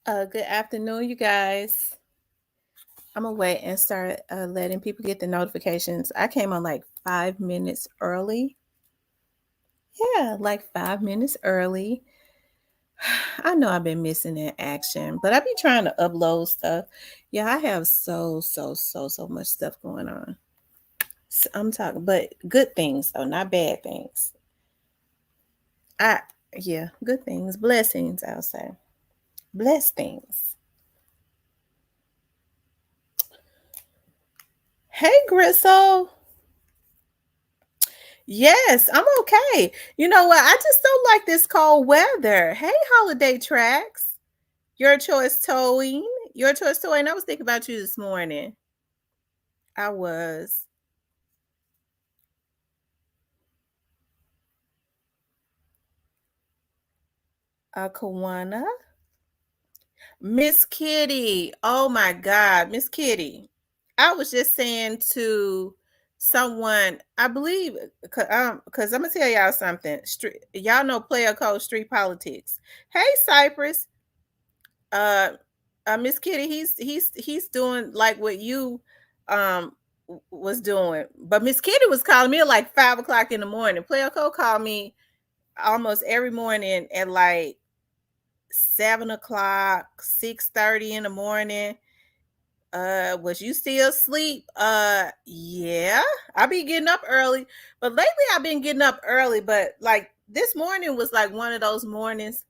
Good afternoon, you guys. I'm gonna wait and start letting people get the notifications. I came on like 5 minutes early. Yeah, like 5 minutes early. I know I've been missing in action, but I be trying to upload stuff. Yeah, I have so much stuff going on. I'm talking, but good things though, not bad things. I yeah, good things, blessings. I'll say, blessed things. Hey, Gristle. Yes, I'm okay. You know what? I just don't like this cold weather. Hey, holiday tracks. Your choice towing. Your choice towing. I was thinking about you this morning. I was. Kawana. Miss Kitty. Oh my God. Miss Kitty. I was just saying to someone, I believe, because I'm gonna tell y'all something. Y'all know player code street politics. Hey, Cypress. uh Miss Kitty, he's doing like what you was doing. But Miss Kitty was calling me at like 5 o'clock in the morning. Player Co called me almost every morning at like 7 o'clock, 6:30 in the morning. Was you still asleep? Yeah, I be getting up early, but lately I've been getting up early, but like this morning was like one of those mornings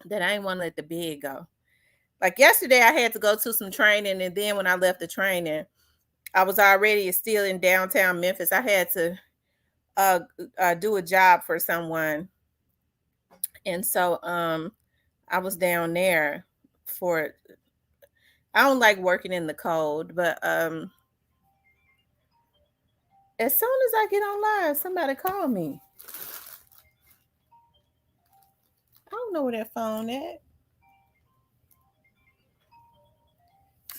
that I ain't want to let the bed go. Like yesterday, I had to go to some training, and then when I left the training, I was already still in downtown Memphis. I had to do a job for someone, and so I was down there for. I don't like working in the cold, but as soon as I get online, somebody call me. I don't know where that phone at.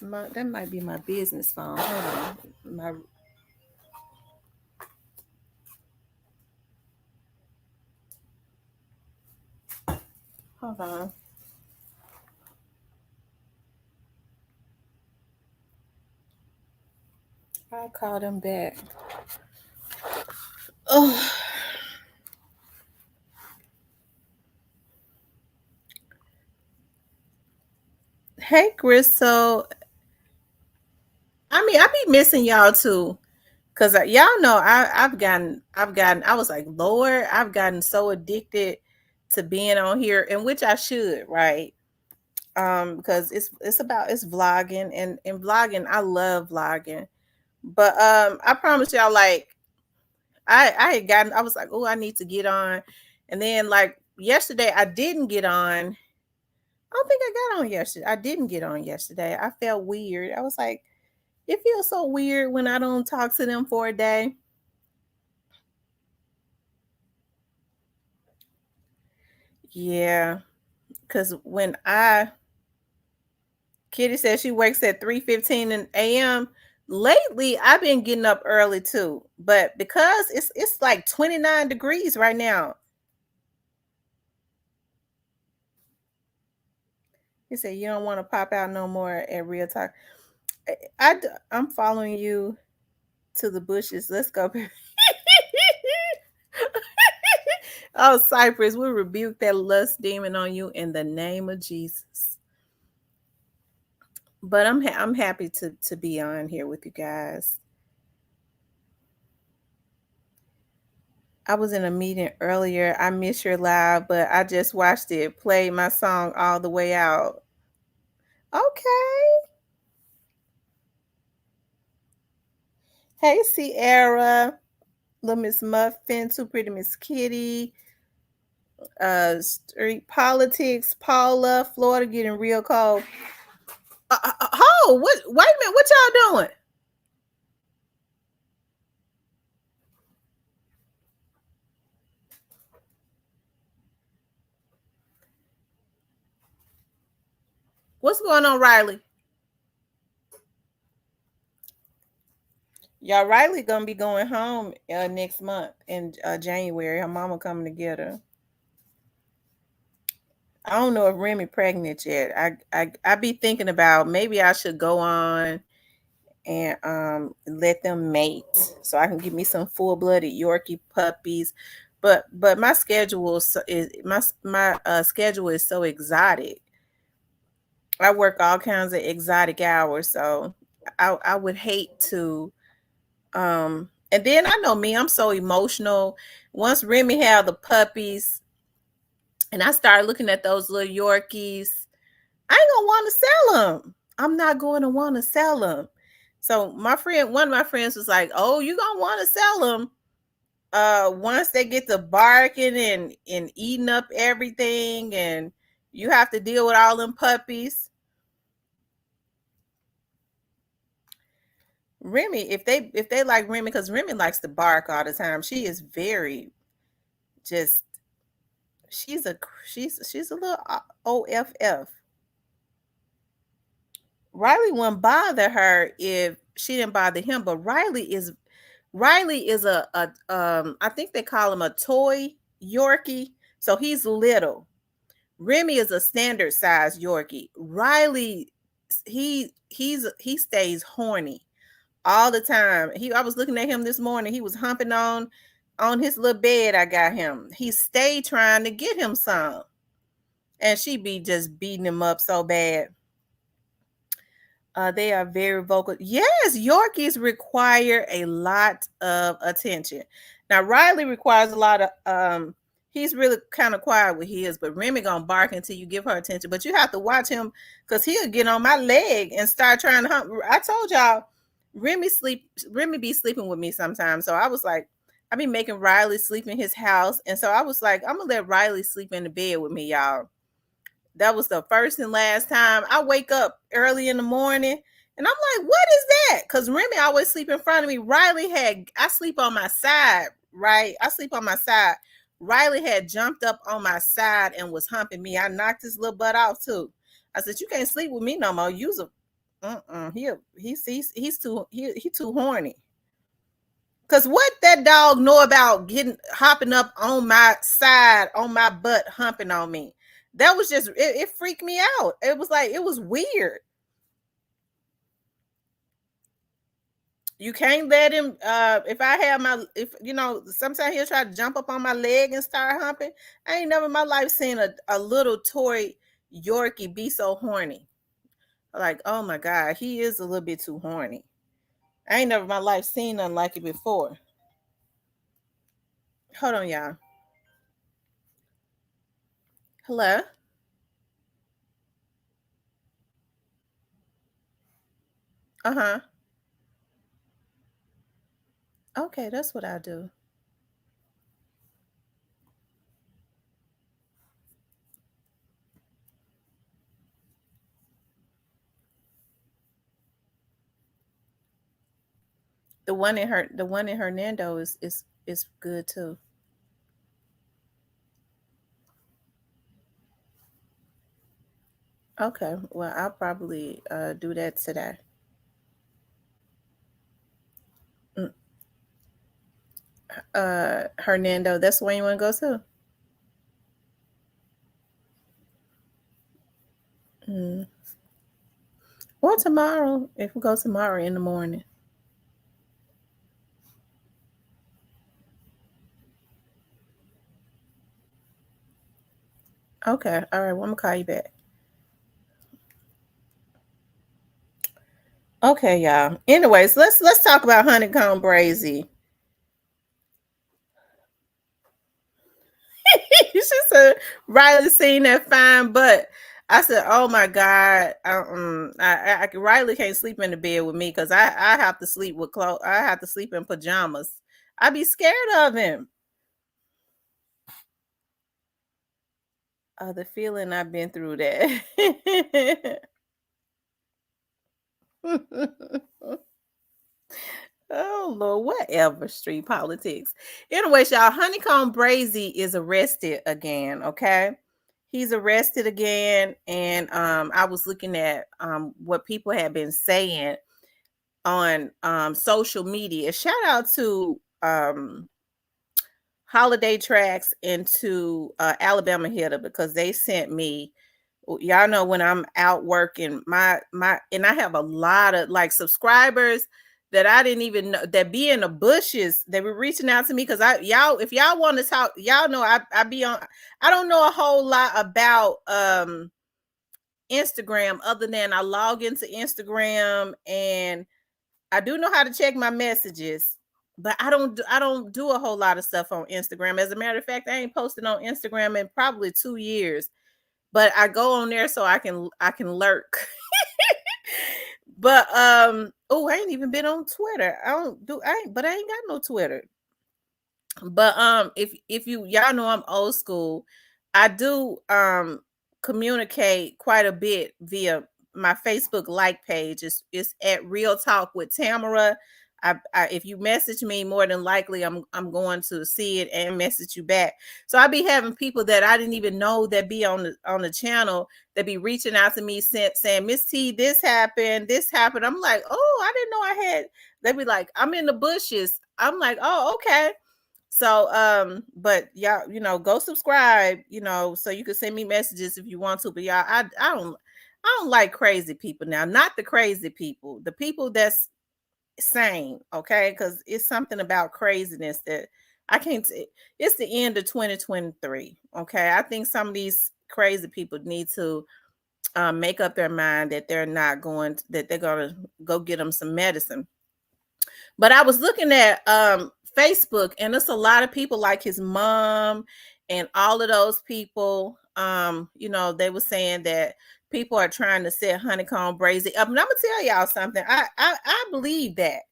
That might be my business phone. Hold on, hold on. I'll call them back. Oh. Hey, Gristle. I mean, I be missing y'all too, cause y'all know I've gotten. I was like, Lord, I've gotten so addicted to being on here, and which I should, right? Because it's vlogging, and vlogging. I love vlogging, but I promise y'all, like I had gotten. I was like, oh, I need to get on, and then like yesterday, I didn't get on. I don't think I got on yesterday. I didn't get on yesterday. I felt weird. I was like, it feels so weird when I don't talk to them for a day. Yeah, because when Kitty says she wakes at 3:15 a.m. Lately, I've been getting up early too, but because it's like 29 degrees right now. He said you don't want to pop out no more at real talk. I'm following you to the bushes. Let's go. Oh, Cypress, we rebuke that lust demon on you in the name of Jesus. But I'm happy to be on here with you guys. I was in a meeting earlier. I missed your live, but I just watched it. Played my song all the way out. Okay. Hey, Sierra, little Miss Muffin, too pretty Miss Kitty, street politics, Paula, Florida getting real cold. Oh, what? Wait a minute, what y'all doing? What's going on, Riley? Y'all, Riley gonna be going home next month in January. Her mama coming to get her. I don't know if Remy pregnant yet. I be thinking about maybe I should go on and let them mate so I can give me some full-blooded Yorkie puppies. But my schedule is my schedule is so exotic. I work all kinds of exotic hours, so I would hate to and then I know me, I'm so emotional. Once Remy had the puppies and I started looking at those little Yorkies, I ain't gonna want to sell them. I'm not going to want to sell them. So one of my friends was like, "Oh, you gonna want to sell them once they get to barking and eating up everything, and you have to deal with all them puppies." Remy, if they like Remy, because Remy likes to bark all the time. She is very just she's a she's a little OFF. Riley wouldn't bother her if she didn't bother him, but Riley is a I think they call him a toy Yorkie. So he's little. Remy is a standard size Yorkie. Riley, he stays horny all the time. I was looking at him this morning. He was humping on his little bed. I got him. He stayed trying to get him some, and she be just beating him up so bad. They are very vocal. Yes, Yorkies require a lot of attention. Now Riley requires a lot of he's really kind of quiet with his, but Remy gonna bark until you give her attention. But you have to watch him because he'll get on my leg and start trying to hump. I told y'all Remy be sleeping with me sometimes. So I was like, I be making Riley sleep in his house. And so I was like, I'm gonna let Riley sleep in the bed with me, y'all. That was the first and last time. I wake up early in the morning and I'm like, what is that? Because Remy always sleep in front of me. I sleep on my side, right? I sleep on my side. Riley had jumped up on my side and was humping me. I knocked his little butt off too. I said, you can't sleep with me no more. Use a he too horny. Cause what that dog know about getting hopping up on my side, on my butt, humping on me? That was just it freaked me out. It was like it was weird. You can't let him if I have my if you know, sometimes he'll try to jump up on my leg and start humping. I ain't never in my life seen a little toy Yorkie be so horny. Like, oh my God, he is a little bit too horny. I ain't never in my life seen nothing like it before. Hold on, y'all. Hello? Uh-huh. Okay, that's what I do. The one in Hernando is good too. Okay, well I'll probably do that today. Mm, Hernando, that's the one you want to go to? Mm. Or tomorrow, if we go tomorrow in the morning. Okay, all right. Well, I'm gonna call you back. Okay, y'all. Anyways, let's talk about Honeykombbrazy. She said Riley seen that fine butt. I said, "Oh my God, Riley can't sleep in the bed with me because I have to sleep with clothes. I have to sleep in pajamas. I be scared of him. The feeling I've been through that. Oh Lord, whatever. Street politics. Anyways, y'all, Honeykombbrazy is arrested again. Okay, he's arrested again, and I was looking at what people have been saying on social media. Shout out to holiday tracks into Alabama Hitter because they sent me. Y'all know when I'm out working, my and I have a lot of like subscribers that I didn't even know that be in the bushes. They were reaching out to me because I y'all if y'all want to talk, y'all know I be on. I don't know a whole lot about Instagram other than I log into Instagram and I do know how to check my messages, but I don't do a whole lot of stuff on Instagram. As a matter of fact, I ain't posted on Instagram in probably 2 years. But I go on there so I can lurk. But oh, I ain't even been on Twitter. I ain't got no Twitter. But if you y'all know I'm old school, I do communicate quite a bit via my Facebook like page. It's at Real Talk with Tamara. If you message me, more than likely I'm going to see it and message you back. So I be having people that I didn't even know that be on the channel that be reaching out to me saying, Miss T, this happened, this happened. I'm like, oh, I didn't know I had. They be like, I'm in the bushes. I'm like, oh, okay. So, but y'all, go subscribe, so you can send me messages if you want to. But y'all, I don't like crazy people now. Not the crazy people, the people that's sane, okay? Because it's something about craziness that I can't. It's the end of 2023, okay? I think some of these crazy people need to make up their mind that they're not going. That they're gonna go get them some medicine. But I was looking at Facebook, and it's a lot of people like his mom and all of those people. They were saying that people are trying to set Honeykombbrazy up. And I'm gonna tell y'all something. I believe that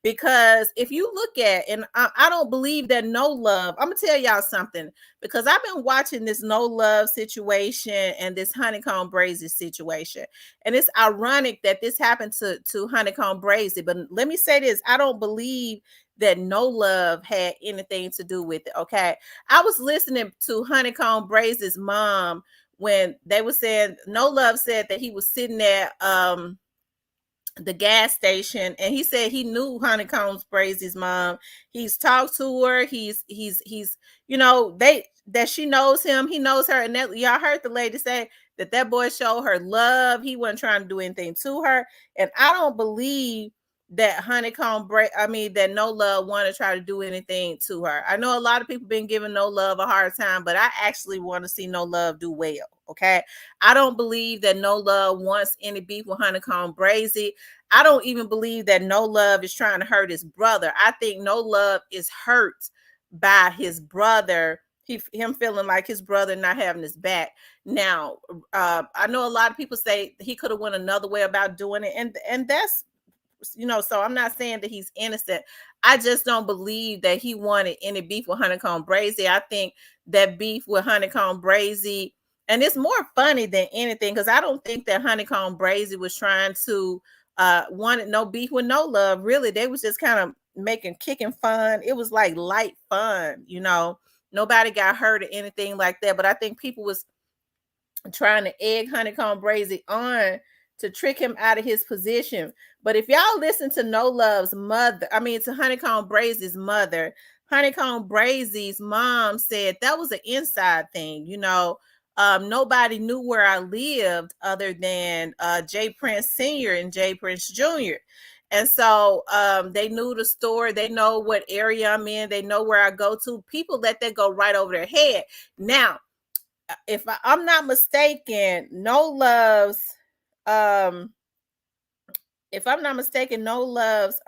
because if you look at, and I don't believe that no love. I'm gonna tell y'all something because I've been watching this no love situation and this Honeykombbrazy situation. And it's ironic that this happened to Honeykombbrazy. But let me say this: I don't believe that no love had anything to do with it. Okay, I was listening to Honeykombbrazy's mom when they were saying no love said that he was sitting there the gas station and he said he knew Honeykombbrazy's mom. He's talked to her. He's they that she knows him, he knows her. And that y'all heard the lady say that boy showed her love. He wasn't trying to do anything to her. And I don't believe that that no love want to try to do anything to her. I know a lot of people been giving no love a hard time, but I actually want to see no love do well. Okay, I don't believe that no love wants any beef with Honeykombbrazy. I don't even believe that no love is trying to hurt his brother. I think no love is hurt by his brother. Him feeling like his brother not having his back. Now, I know a lot of people say he could have went another way about doing it, and that's so I'm not saying that he's innocent. I just don't believe that he wanted any beef with Honeykombbrazy. I think that beef with Honeykombbrazy, and it's more funny than anything because I don't think that Honeykombbrazy was trying to wanted no beef with no love. Really, they was just kind of kicking fun. It was like light fun. Nobody got hurt or anything like that. But I think people was trying to egg Honeykombbrazy on to trick him out of his position. But if y'all listen to No Love's mother, to Honeykombbrazy's mother, Honeykombbrazy's mom said that was an inside thing. Nobody knew where I lived other than Jay Prince Sr. and Jay Prince Jr. And so they knew the store. They know what area I'm in. They know where I go to. People let that go right over their head. Now, if I'm not mistaken, No Love's if I'm not mistaken, No Love's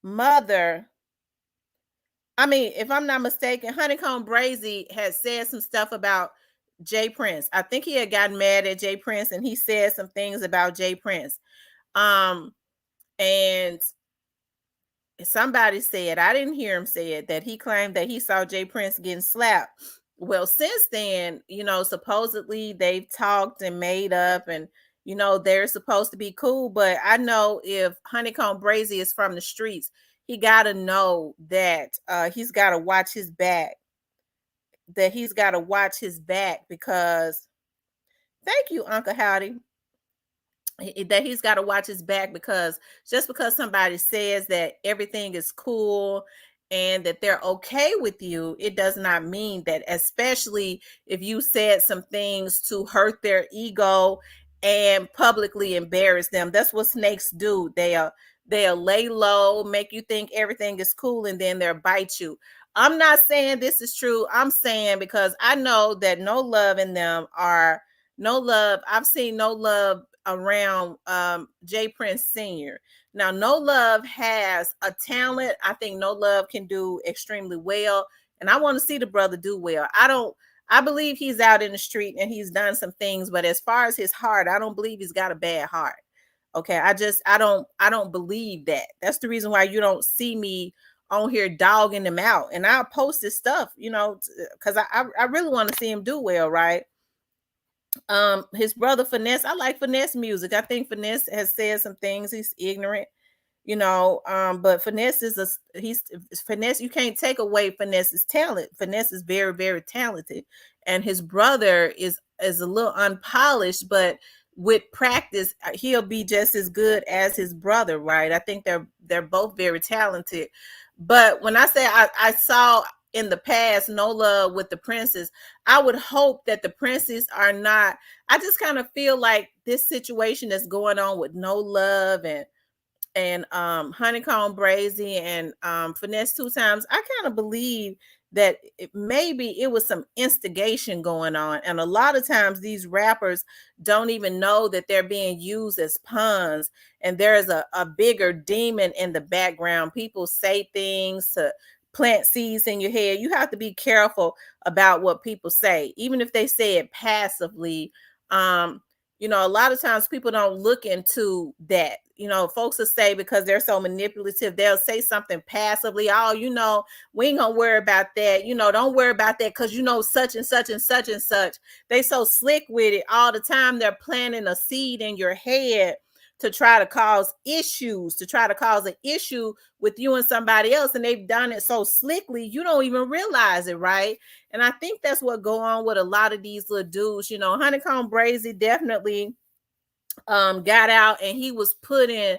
mother. If I'm not mistaken, Honeykombbrazy had said some stuff about Jay Prince. I think he had gotten mad at Jay Prince and he said some things about Jay Prince. And somebody said, I didn't hear him say it, that he claimed that he saw Jay Prince getting slapped. Well, since then, supposedly they've talked and made up and, they're supposed to be cool. But I know if Honeykombbrazy is from the streets, he got to know that he's got to watch his back, because thank you, Uncle Howdy, that he's got to watch his back because just because somebody says that everything is cool and that they're okay with you, it does not mean that, especially if you said some things to hurt their ego and publicly embarrass them. That's what snakes do. They'll lay low, make you think everything is cool, and then they'll bite you. I'm not saying this is true. I'm saying because I know that no love in them are no love. I've seen no love around Jay Prince Sr. Now, No Love has a talent. I think No Love can do extremely well. And I want to see the brother do well. I believe he's out in the street and he's done some things, but as far as his heart, I don't believe he's got a bad heart. Okay. I don't believe that. That's the reason why you don't see me on here dogging him out. And I'll post his stuff, because I really want to see him do well, right? His brother Finesse, I like Finesse music. I think Finesse has said some things. He's ignorant, but Finesse is he's Finesse. You can't take away Finesse's talent. Finesse is very, very talented, and his brother is a little unpolished, but with practice he'll be just as good as his brother, right? I think they're both very talented. But when I say I saw in the past No Love with the Princes, I would hope that the Princes are not. I just kind of feel like this situation that's going on with No Love and Honeykombbrazy and Finesse Two Times, I kind of believe that maybe it was some instigation going on. And a lot of times these rappers don't even know that they're being used as pawns. And there's a bigger demon in the background. People say things to plant seeds in your head. You have to be careful about what people say, even if they say it passively. A lot of times people don't look into that. Folks will say, because they're so manipulative, they'll say something passively. Oh, we ain't gonna worry about that. Don't worry about that because such and such and such and such. They so slick with it all the time. They're planting a seed in your head to try to cause issues, to try to cause an issue with you and somebody else. And they've done it so slickly, you don't even realize it, right? And I think that's what go on with a lot of these little dudes. Honeykombbrazy definitely got out and he was putting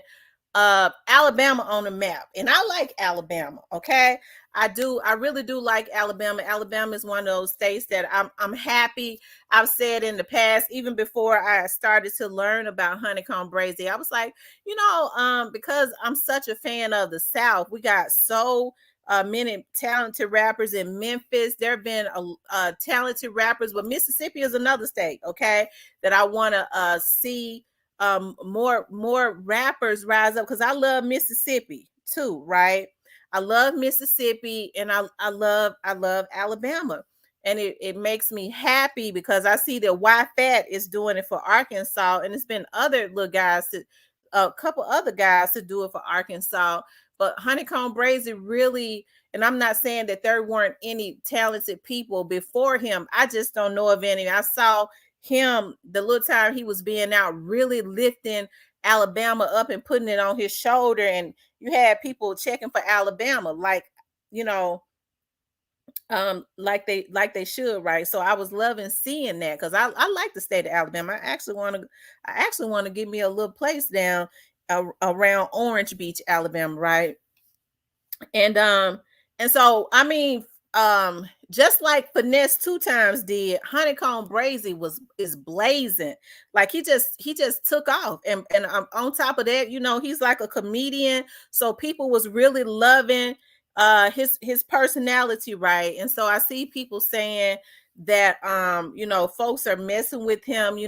Alabama on the map. And I like Alabama, okay? I really do like Alabama. Alabama is one of those states that I'm happy. I've said in the past, even before I started to learn about Honeykombbrazy, I was like, because I'm such a fan of the South, we got so many talented rappers in Memphis. There have been talented rappers, but Mississippi is another state, okay, that I want to see more rappers rise up, because I love Mississippi too, right? I love Mississippi and I love Alabama. And it makes me happy because I see that Y Fat is doing it for Arkansas, and it's been other little guys a couple other guys to do it for Arkansas. But Honeykombbrazy really, and I'm not saying that there weren't any talented people before him. I just don't know of any. I saw him the little time he was being out really lifting Alabama up and putting it on his shoulder, and you had people checking for Alabama you know like they should, right? So I was loving seeing that because I like the state of Alabama. I actually want to get me a little place down around Orange Beach, Alabama, right? And so I mean, just like Finesse Two Times did, Honeykombbrazy is blazing. Like he just took off. And on top of that, he's like a comedian, so people was really loving his personality, right? And so I see people saying that folks are messing with him,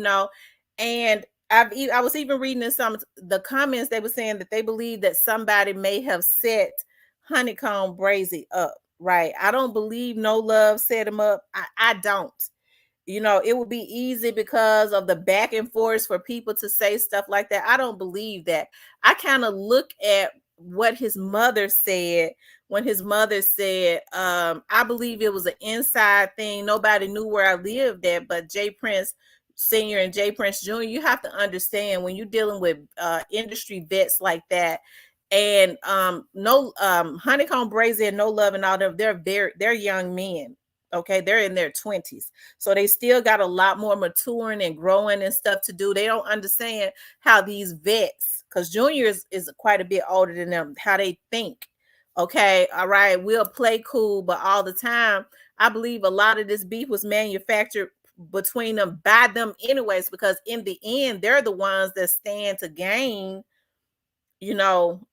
and I was even reading in some of the comments. They were saying that they believe that somebody may have set Honeykombbrazy up, right? I don't believe No Love set him up. I don't. It would be easy because of the back and forth for people to say stuff like that. I don't believe that. I kind of look at what his mother said when his mother said, I believe it was an inside thing. Nobody knew where I lived at, but Jay Prince Senior and Jay Prince Jr., you have to understand when you're dealing with industry vets like that. And no Honeykombbrazy and No Love and all them, they're young men. Okay, they're in their 20s. So they still got a lot more maturing and growing and stuff to do. They don't understand how these vets, because Junior is quite a bit older than them, how they think. Okay, all right, we'll play cool, but all the time, I believe a lot of this beef was manufactured between them by them anyways, because in the end, they're the ones that stand to gain, you know,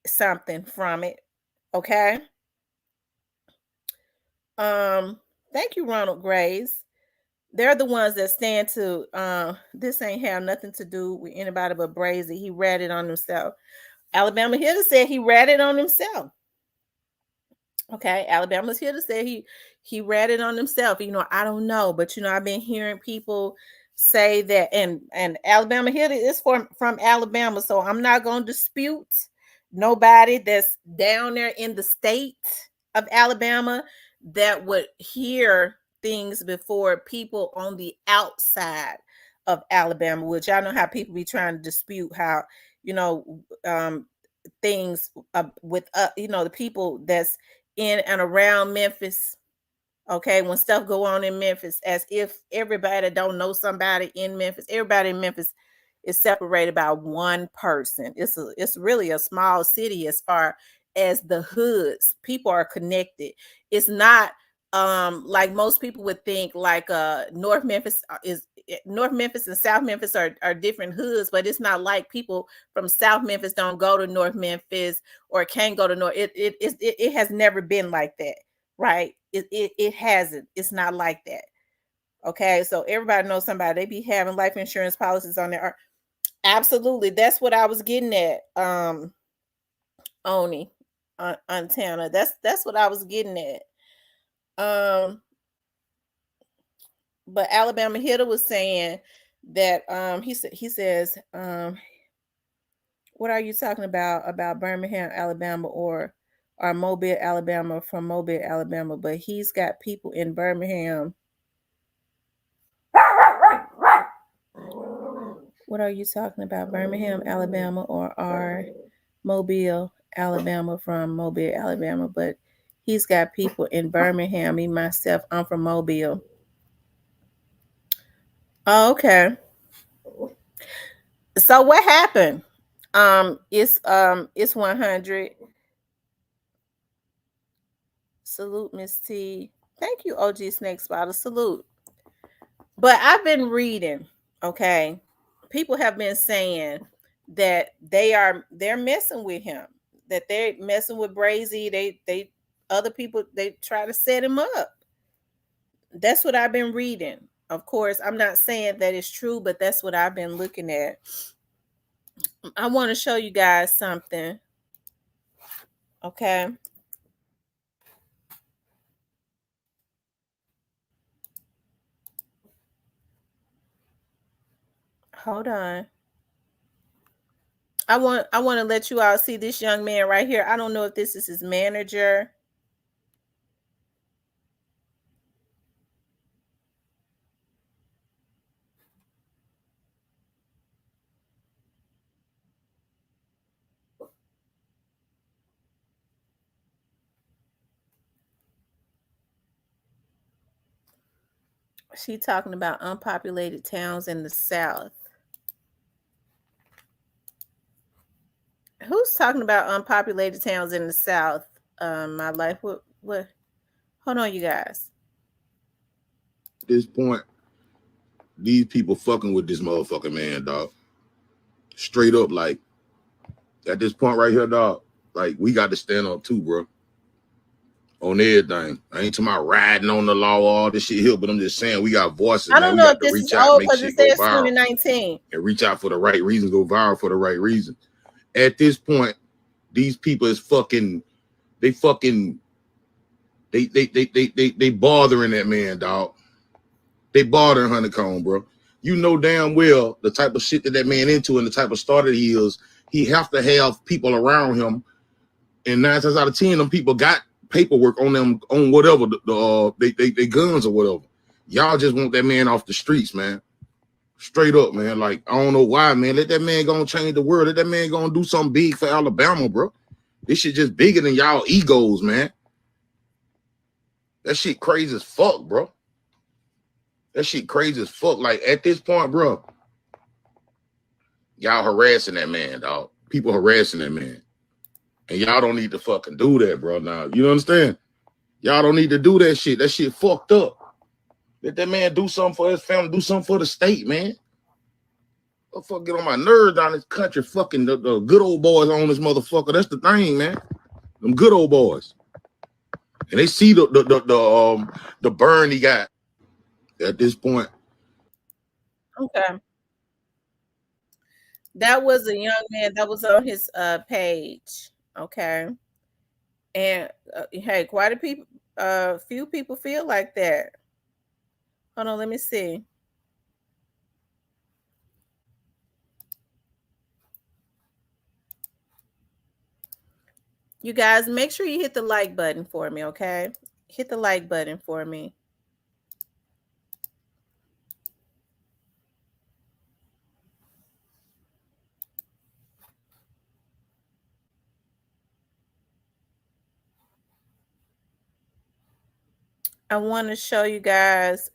something from it. Okay. Thank you, Ronald Graves. They're the ones that stand to this ain't have nothing to do with anybody but Brazy. He ratted on himself. Alabama Hitter said he ratted on himself. Okay, Alabama's here to say he ratted on himself. You know, I don't know, but you know, I've been hearing people say that, and Alabama Hitter is from Alabama, so I'm not going to dispute nobody that's down there in the state of Alabama that would hear things before people on the outside of Alabama, which I know how people be trying to dispute how, you know, things with you know, the people that's in and around Memphis. Okay, when stuff go on in Memphis, as if everybody don't know somebody in Memphis. Everybody in Memphis is separated by one person. It's really a small city as far as the hoods. People are connected. It's not like most people would think, like North Memphis and South Memphis are different hoods, but it's not like people from South Memphis don't go to North Memphis or can't go to North. It has never been like that, right? It hasn't. It's not like that. Okay, so everybody knows somebody. They be having life insurance policies on there. Absolutely, that's what I was getting at. Oni, on Tana. That's what I was getting at. But Alabama Hitter was saying that he says what are you talking about Birmingham, Alabama, or Mobile, Alabama, from Mobile, Alabama? But he's got people in Birmingham. What are you talking about? Birmingham, Alabama, or Mobile, Alabama, from Mobile, Alabama? But he's got people in Birmingham. Me, myself, I'm from Mobile. Oh, okay. So what happened? It's 100. Salute, Miss T. Thank you, OG Snake Spotter. Salute. But I've been reading, okay. People have been saying that they're messing with him, that they're messing with Brazy. They other people, they try to set him up. That's what I've been reading. Of course, I'm not saying that it's true, but that's what I've been looking at. I want to show you guys something. Okay. Hold on. I want to let you all see this young man right here. I don't know if this is his manager. She talking about unpopulated towns in the South. Who's talking about unpopulated towns in the South? My life. What? Hold on, you guys. At this point, these people fucking with this motherfucking man, dog. Straight up, like, at this point right here, dog, like, we got to stand up too, bro. On everything. I ain't talking about riding on the law, all this shit here, but I'm just saying we got voices. I don't know if this is old because it says 2019. And reach out for the right reasons, go viral for the right reason. At this point, these people is fucking, they bothering that man, dog. They bothering Honeycomb, bro. You know damn well the type of shit that man into and the type of starter he is. He have to have people around him, and 9 times out of 10, them people got paperwork on them, on whatever they guns or whatever. Y'all just want that man off the streets, man. Straight up, man. Like, I don't know why, man. Let that man go and change the world. Let that man go and do something big for Alabama, bro. This shit just bigger than y'all egos, man. That shit crazy as fuck, bro. That shit crazy as fuck. Like, at this point, bro, y'all harassing that man, dog. People harassing that man. And y'all don't need to fucking do that, bro. Now, you understand? Y'all don't need to do that shit. That shit fucked up. Let that man do something for his family, do something for the state, man. What fuck get on my nerves down this country? Fucking the good old boys on this motherfucker. That's the thing, man. Them good old boys. And they see the burn he got at this point. Okay. That was a young man that was on his page. Okay. And hey, quite a few people feel like that. Hold on, let me see. You guys, make sure you hit the like button for me, okay? Hit the like button for me. I want to show you guys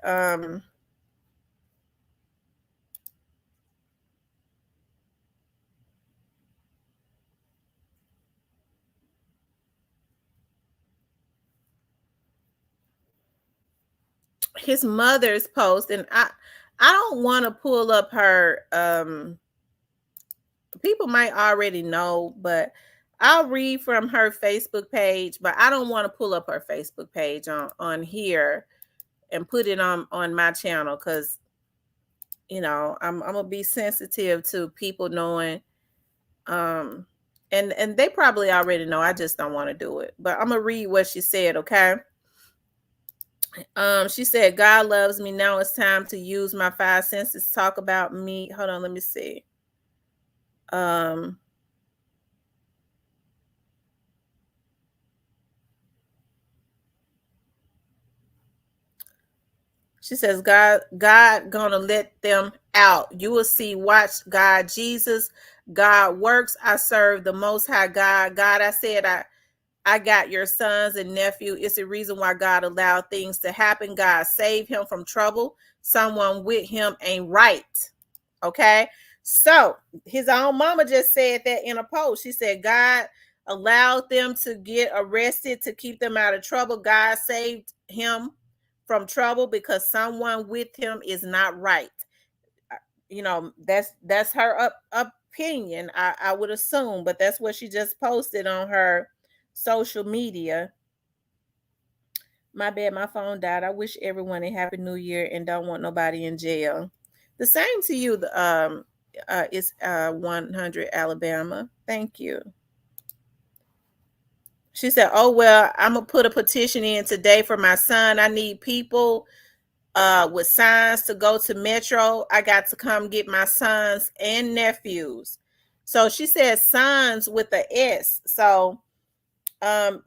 his mother's post, and I don't want to pull up her people might already know, but I'll read from her Facebook page, but I don't want to pull up her Facebook page on here and put it on my channel, because you know I'm gonna be sensitive to people knowing, and they probably already know. I just don't want to do it, but I'm gonna read what she said. Okay. She said, God loves me. Now it's time to use my 5 senses. Talk about me. Hold on, let me see. She says, God gonna let them out. You will see. Watch God, Jesus. God works. I serve the Most High God. God, I said, I got your sons and nephew. It's the reason why God allowed things to happen. God saved him from trouble. Someone with him ain't right. Okay. So his own mama just said that in a post. She said, God allowed them to get arrested to keep them out of trouble. God saved him from trouble because someone with him is not right. You know, that's her opinion, I would assume, but that's what she just posted on her social media. My bad, my phone died. I wish everyone a happy new year and don't want nobody in jail. The same to you. It's 100 Alabama. Thank you. She said, oh well, I'm gonna put a petition in today for my son. I need people with signs to go to Metro. I got to come get my sons and nephews. So she said sons with a S. So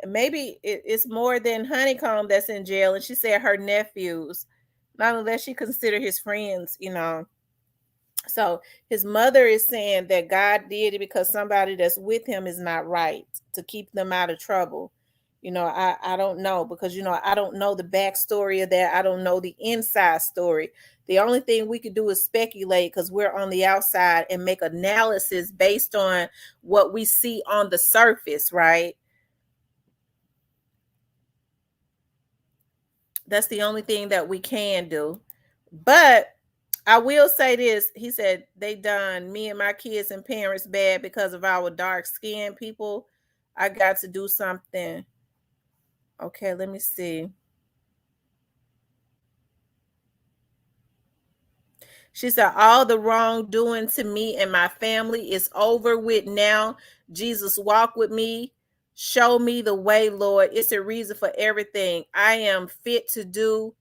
maybe it's more than Honeycomb that's in jail. And she said her nephews, not unless she consider his friends, you know. So his mother is saying that God did it because somebody that's with him is not right, to keep them out of trouble. You know, I don't know, because you know I don't know the backstory of that. I don't know the inside story. The only thing we could do is speculate, because we're on the outside, and make analysis based on what we see on the surface, right? That's the only thing that we can do. But I will say this. He said they done me and my kids and parents bad because of our dark skin people. I got to do something. Okay, let me see. She said, all the wrongdoing to me and my family is over with now. Jesus, walk with me. Show me the way, Lord. It's a reason for everything. I am fit to do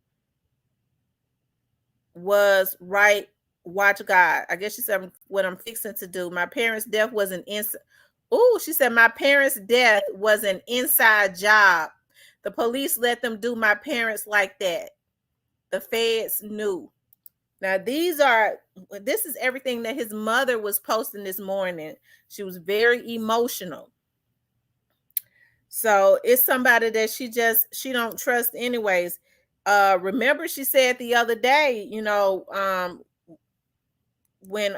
was right. Watch God. I guess she said what I'm fixing to do. My parents' death was an inside. Oh, she said my parents' death was an inside job. The police let them do my parents like that. The feds knew. Now this is everything that his mother was posting this morning. She was very emotional. So it's somebody that she don't trust anyways. Remember she said the other day, you know, when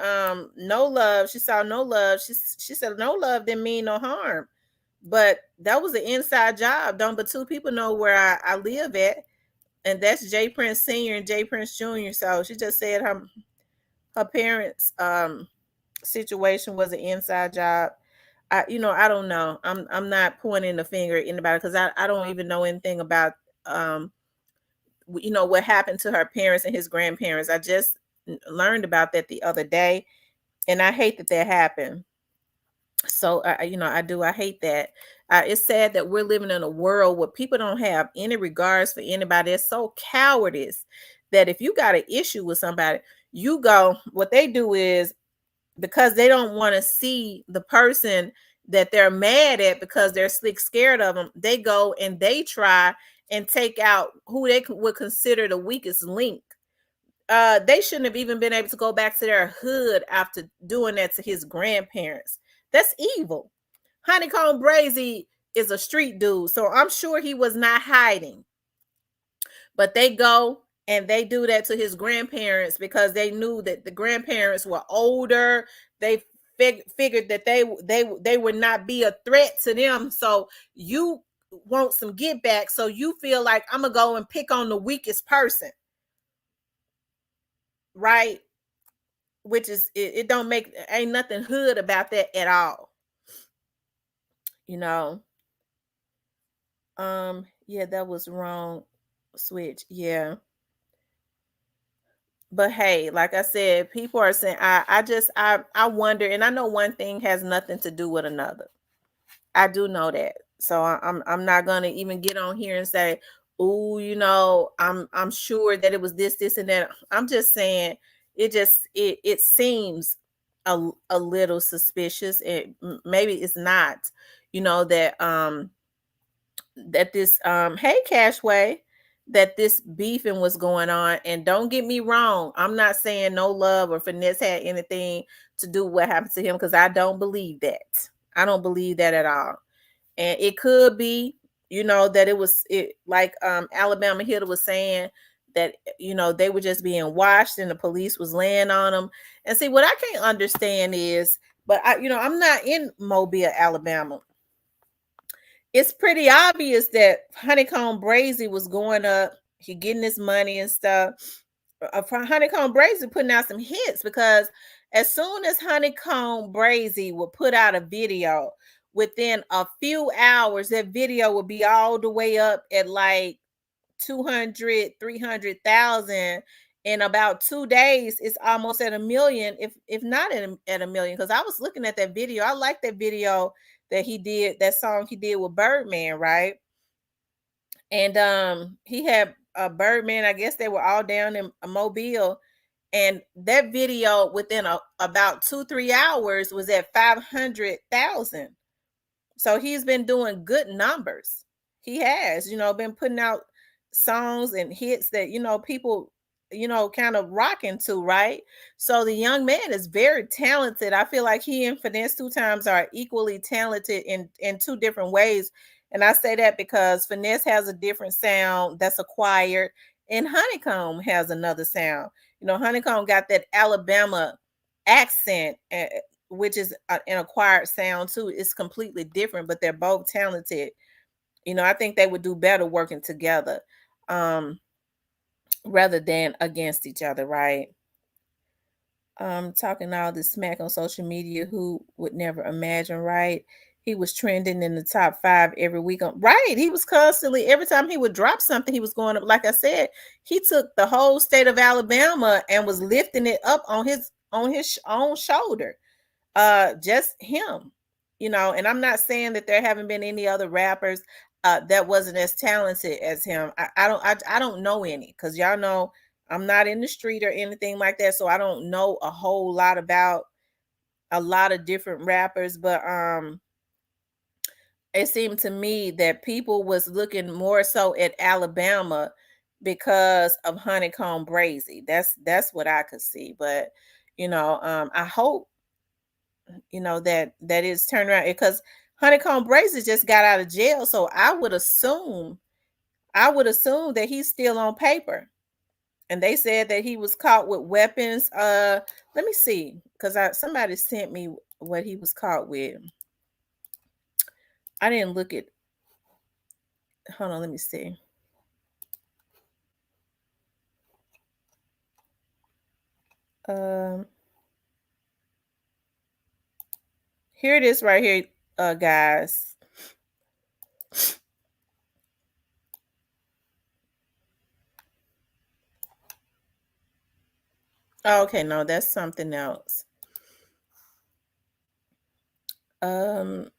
no love, she saw no love, she said no love didn't mean no harm. But that was an inside job. Don't but two people know where I live at, and that's J Prince Senior and J Prince Junior. So she just said her parents' situation was an inside job. I don't know. I'm not pointing the finger at anybody because I don't even know anything about um what happened to her parents and his grandparents. I just learned about that the other day, and I hate that that happened. So I hate that. It's sad that we're living in a world where people don't have any regards for anybody. It's so cowardice that if you got an issue with somebody, you go. What they do is, because they don't want to see the person that they're mad at because they're slick scared of them, they go and they try and take out who they would consider the weakest link. They shouldn't have even been able to go back to their hood after doing that to his grandparents. That's evil. Honeykombbrazy is a street dude, so I'm sure he was not hiding. But they go and they do that to his grandparents because they knew that the grandparents were older. They figured that they would not be a threat to them. So you want some get back, so you feel like I'm gonna go and pick on the weakest person, right? Which is it don't make ain't nothing hood about that at all, you know. Yeah, that was wrong. Switch, yeah. But hey, like I said, people are saying I wonder, and I know one thing has nothing to do with another. I do know that. So I'm not gonna even get on here and say, oh, I'm sure that it was this and that. I'm just saying it seems a little suspicious. Maybe it's not, that this hey Cashway, that this beefing was going on. And don't get me wrong, I'm not saying no love or finesse had anything to do with what happened to him, because I don't believe that. I don't believe that at all. And it could be, that it like Alabama Hitter was saying, that they were just being watched and the police was laying on them. And see, what I can't understand is, but I'm not in Mobile, Alabama. It's pretty obvious that Honeykombbrazy was going up, he getting his money and stuff. Honeykombbrazy putting out some hits, because as soon as Honeykombbrazy would put out a video, within a few hours, that video would be all the way up at like 200, 300,000. In about 2 days, it's almost at a million, if not at a million. Because I was looking at that video. I like that video that he did, that song he did with Birdman, right? And he had Birdman, I guess they were all down in Mobile. And that video within about 2-3 hours was at 500,000. So he's been doing good numbers. He has, been putting out songs and hits that, people, kind of rocking to, right? So the young man is very talented. I feel like he and Finesse Two Times are equally talented in two different ways. And I say that because Finesse has a different sound that's acquired, and Honeycomb has another sound. Honeycomb got that Alabama accent, which is an acquired sound too. It's completely different, but they're both talented. I think they would do better working together, um, rather than against each other, right? Talking all this smack on social media, who would never imagine, right? He was trending in the top 5 every week. Right. He was constantly, every time he would drop something, he was going up. Like I said, he took the whole state of Alabama and was lifting it up on his own shoulder. Just him, and I'm not saying that there haven't been any other rappers that wasn't as talented as him. I don't know any, because y'all know I'm not in the street or anything like that, so I don't know a whole lot about a lot of different rappers. But it seemed to me that people was looking more so at Alabama because of Honeykombbrazy. That's what I could see. But I hope that is turned around, because Honeykombbrazy just got out of jail, so I would assume that he's still on paper. And they said that he was caught with weapons. Let me see, because somebody sent me what he was caught with. I didn't look at. Hold on, let me see. Um, Here it is right here, guys. Oh, okay, no, that's something else. Um,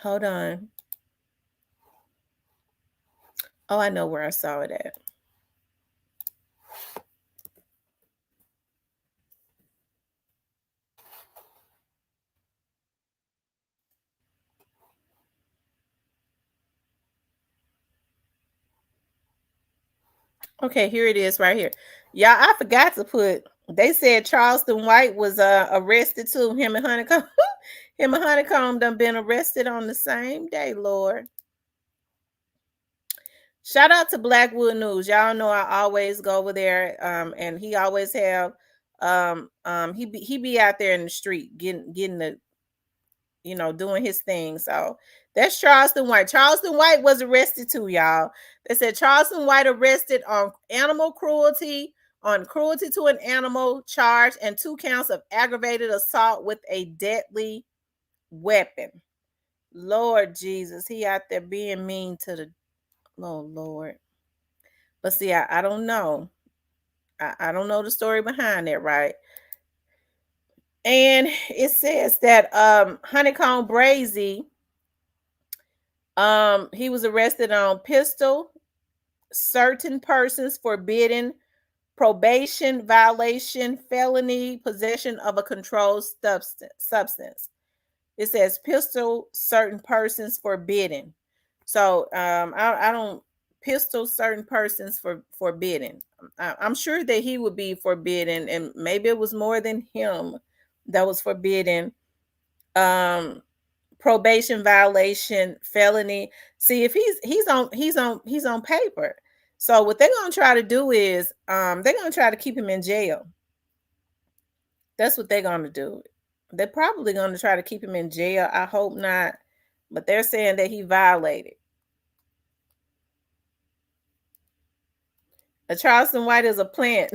hold on. Oh, I know where I saw it at. Okay, here it is right here. Y'all, I forgot to put. They said Charleston White was arrested too. Him and Honeycomb, him and Honeycomb done been arrested on the same day. Lord, shout out to Blackwood News. Y'all know I always go over there. And he always have he be out there in the street getting the doing his thing. So that's Charleston White. Charleston White was arrested too, y'all. They said Charleston White arrested on animal cruelty, on cruelty to an animal charge, and 2 counts of aggravated assault with a deadly weapon. Lord Jesus, he out there being mean to the Lord. But see, I don't know. I don't know the story behind that, right? And it says that Honeykombbrazy, he was arrested on pistol, certain persons forbidden, probation violation, felony, possession of a controlled substance. It says pistol, certain persons forbidden. So I don't pistol certain persons for forbidden. I'm sure that he would be forbidden, and maybe it was more than him that was forbidden. Probation violation, felony. See, if he's on paper. So what they're gonna try to do is they're gonna try to keep him in jail. That's what they're gonna do. They're probably gonna try to keep him in jail. I hope not, but they're saying that he violated. A Charleston White is a plant.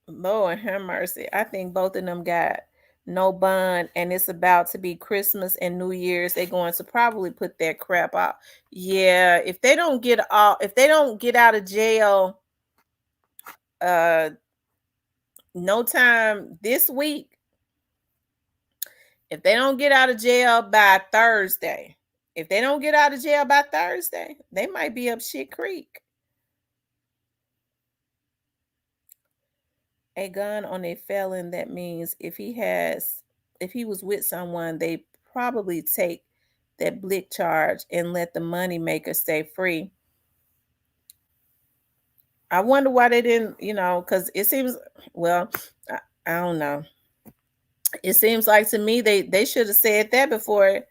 Lord have mercy. I think both of them got no bond, and it's about to be Christmas and New Year's. They're going to probably put that crap out. Yeah, if they don't get out of jail no time this week, if they don't get out of jail by Thursday, they might be up shit creek. A gun on a felon, that means if he was with someone, they probably take that blick charge and let the money maker stay free. I wonder why they didn't, because it seems, well, I don't know. It seems like to me they should have said that before,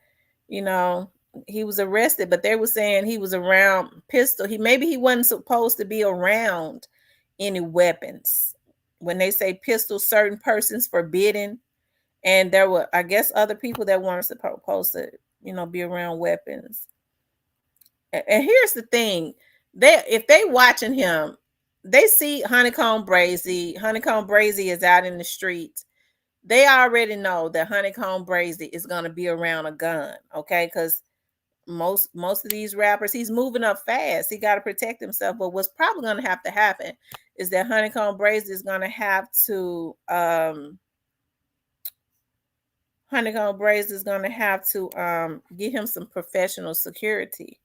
he was arrested, but they were saying he was around pistol. Maybe he wasn't supposed to be around any weapons. When they say pistol, certain persons forbidden, and there were, I guess, other people that weren't supposed to, be around weapons. And here's the thing: if they watching him, they see Honeykombbrazy. Honeykombbrazy is out in the streets. They already know that Honeykombbrazy is going to be around a gun, okay? Because most of these rappers, he's moving up fast. He got to protect himself. But what's probably going to happen is that Honeykombbrazy is going to have to get him some professional security.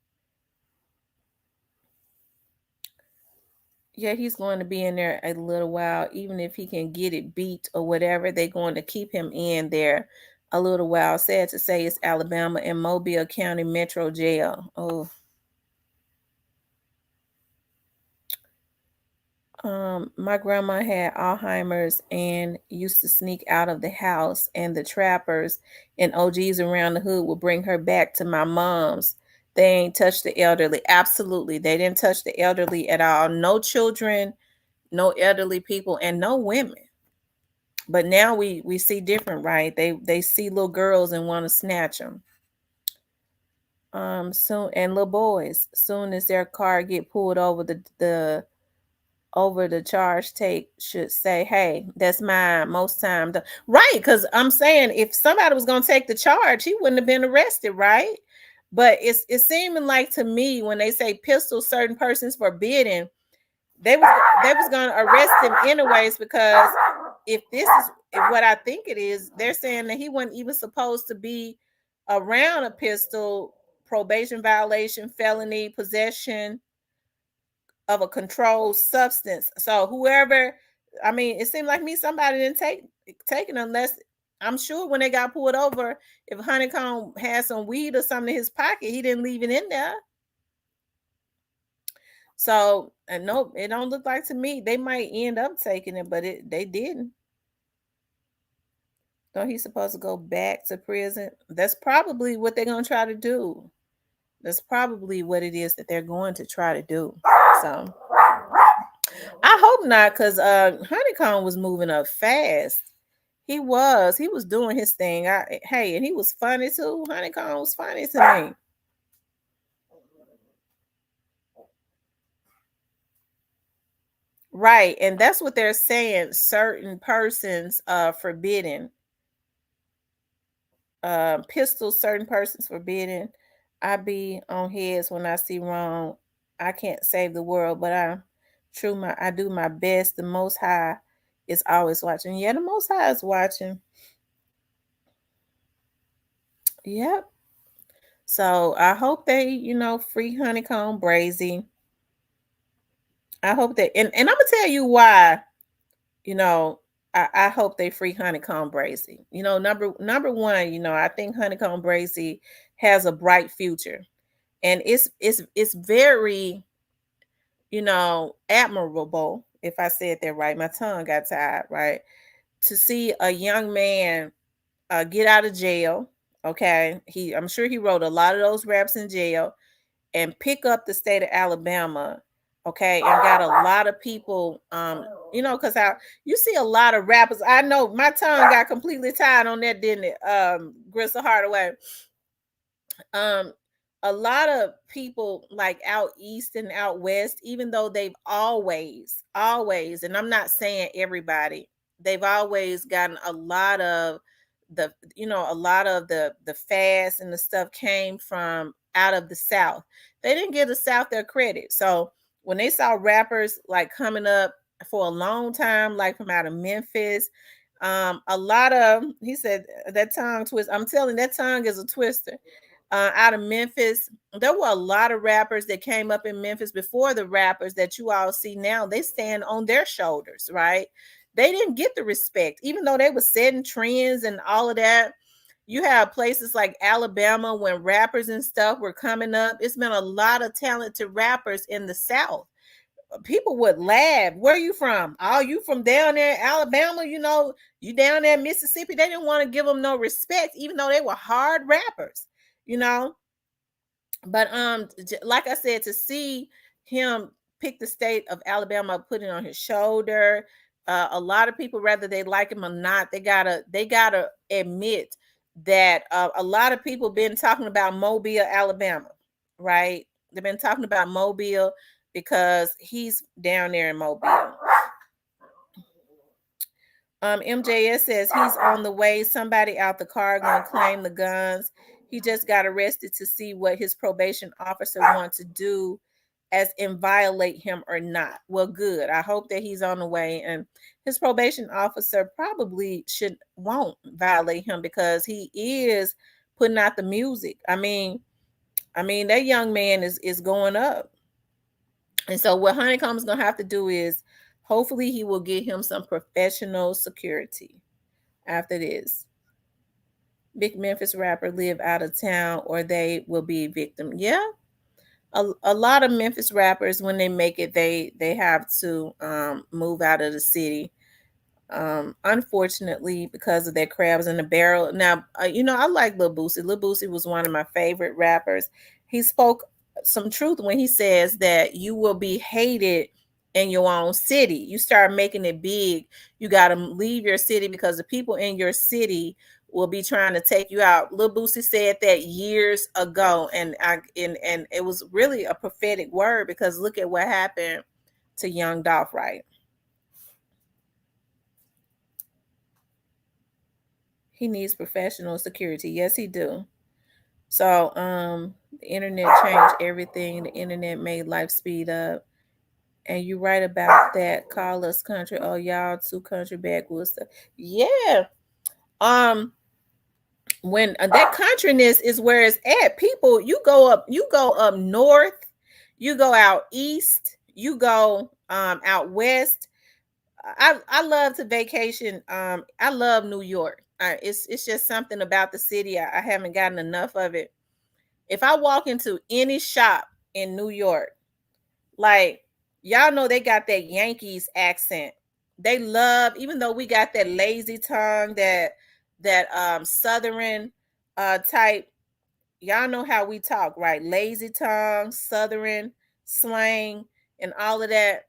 Yeah, he's going to be in there a little while. Even if he can get it beat or whatever, they're going to keep him in there a little while. Sad to say, it's Alabama and Mobile County Metro Jail. Oh. My grandma had Alzheimer's and used to sneak out of the house, and the trappers and OGs around the hood would bring her back to my mom's. They ain't touched the elderly. Absolutely. They didn't touch the elderly at all. No children, no elderly people, and no women. But now we see different, right? They see little girls and want to snatch them. Soon, and little boys, soon as their car get pulled over, the charge take should say, "Hey, that's mine." Most time, right? Because I'm saying, if somebody was gonna take the charge, he wouldn't have been arrested, right? But it's seeming like, to me, when they say pistol certain persons forbidden, they was gonna arrest him anyways, because if this is what I think it is, they're saying that he wasn't even supposed to be around a pistol. Probation violation, felony, possession of a controlled substance. So whoever, I mean, it seemed like me somebody didn't take it, unless, I'm sure when they got pulled over, if Honeycomb had some weed or something in his pocket, he didn't leave it in there. So, and no, it don't look like to me they might end up taking it, but they didn't. Don't he supposed to go back to prison? That's probably what they're gonna try to do. That's probably what it is that they're going to try to do. So I hope not, because Honeycomb was moving up fast. He was doing his thing. Hey, and he was funny too. Honeycomb was funny to me. Right, and that's what they're saying. Certain persons forbidden. Pistols, certain persons forbidden. I be on heads when I see wrong. I can't save the world, but I do my best. The Most High is always watching. Yeah, the Most High is watching. Yep. So I hope they, free Honeykombbrazy. I hope that, and I'm gonna tell you why. You know, I hope they free Honeykombbrazy. Number one, I think Honeykombbrazy has a bright future, and it's very, admirable. If I said that right, my tongue got tied. Right, to see a young man get out of jail. Okay, I'm sure he wrote a lot of those raps in jail, and pick up the state of Alabama, okay, and got a lot of people, because you see a lot of rappers. I know my tongue got completely tied on that, didn't it, Gristle Hardaway? um a lot of people, like out east and out west, even though they've always, and I'm not saying everybody, they've always gotten a lot of the fast and the stuff came from out of the South. They didn't give the South their credit. So when they saw rappers like coming up for a long time, like from out of Memphis, a lot of, he said, that tongue twist, I'm telling, that tongue is a twister. Out of Memphis, there were a lot of rappers that came up in Memphis before the rappers that you all see now. They stand on their shoulders, right? They didn't get the respect, even though they were setting trends and all of that. You have places like Alabama, when rappers and stuff were coming up. It's been a lot of talented rappers in the South. People would laugh. Where are you from? Oh, you from down there, Alabama? You down there, Mississippi? They didn't want to give them no respect, even though they were hard rappers, you know. But like I said, to see him pick the state of Alabama, put it on his shoulder, a lot of people, whether they like him or not, they gotta admit that a lot of people been talking about Mobile, Alabama, right? They've been talking about Mobile because he's down there in Mobile. MJS says he's on the way. Somebody out the car gonna claim the guns. He just got arrested to see what his probation officer wants to do, as in violate him or not. Well, good. I hope that he's on the way, and his probation officer probably won't violate him, because he is putting out the music. I mean that young man is going up. And so what Honeycomb is gonna have to do is, hopefully he will get him some professional security after this. Big Memphis rapper live out of town or they will be a victim. Yeah. A lot of Memphis rappers, when they make it, they have to move out of the city. Unfortunately, because of their crabs in the barrel. Now, I like Lil Boosie. Lil Boosie was one of my favorite rappers. He spoke some truth when he says that you will be hated in your own city. You start making it big. You got to leave your city because the people in your city will be trying to take you out. Lil Boosie said that years ago, and it was really a prophetic word because look at what happened to Young Dolph, right? He needs professional security. Yes, he do. So, the internet changed everything. The internet made life speed up. And you right about that. Call us country. Oh, y'all too country backwoods stuff. Yeah. Um, when that countryness is where it's at. People, you go up north, you go out east, you go out west. I love to vacation. I love New York. It's just something about the city. I haven't gotten enough of it. If I walk into any shop in New York, like y'all know they got that Yankees accent. They love, even though we got that lazy tongue, that southern type. Y'all know how we talk, right? Lazy tongue, southern slang, and all of that.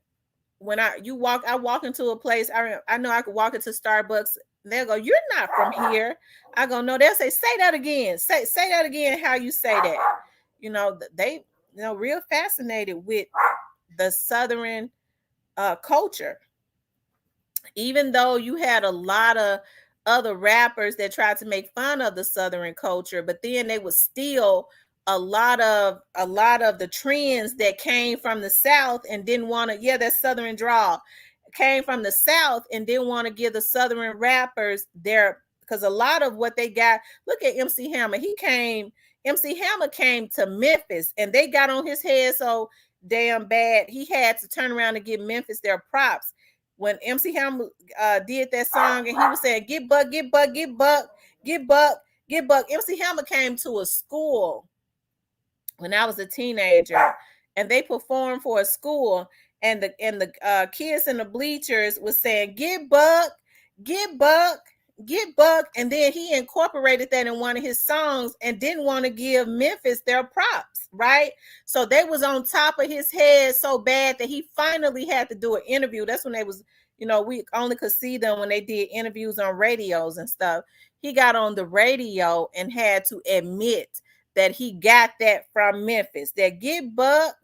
When I walk into a place. I know I could walk into Starbucks. They'll go, "You're not from here." I go, "No." They'll say, "Say that again. Say that again. How you say that?" They real fascinated with the southern culture, even though you had a lot of other rappers that tried to make fun of the southern culture, but then they would steal a lot of the trends that came from the south and didn't want to. Yeah, that southern drawl came from the south and didn't want to give the southern rappers their, because a lot of what they got. Look at MC Hammer. MC Hammer came to Memphis and they got on his head so damn bad he had to turn around and give Memphis their props. When MC Hammer did that song and he was saying, "Get buck, get buck, get buck, get buck, get buck." MC Hammer came to a school when I was a teenager, and they performed for a school, and the kids in the bleachers was saying, "Get buck, get buck, get buck," and then he incorporated that in one of his songs and didn't want to give Memphis their props, right? So they was on top of his head so bad that he finally had to do an interview. That's when they was, we only could see them when they did interviews on radios and stuff. He got on the radio and had to admit that he got that from Memphis. That get buck.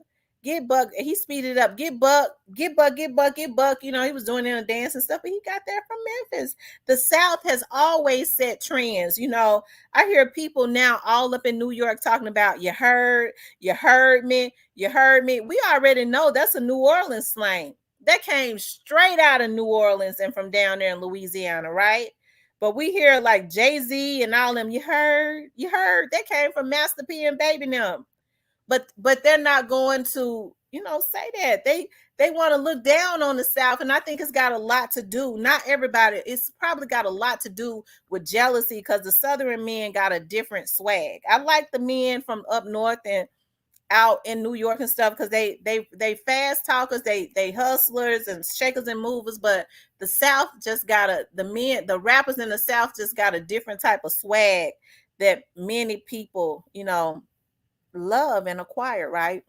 He speeded up. Get buck, get buck, get buck, get buck. He was doing it in a dance and stuff, but he got that from Memphis. The South has always set trends. I hear people now all up in New York talking about you heard me, you heard me. We already know that's a New Orleans slang. That came straight out of New Orleans and from down there in Louisiana, right? But we hear like Jay-Z and all them, you heard, that came from Master P and Baby them. But they're not going to, say that. They want to look down on the South, and I think it's got a lot to do. Not everybody, it's probably got a lot to do with jealousy because the Southern men got a different swag. I like the men from up north and out in New York and stuff because they fast talkers, they hustlers and shakers and movers, but the South just got the rappers in the South just got a different type of swag that many people, love and acquire, right?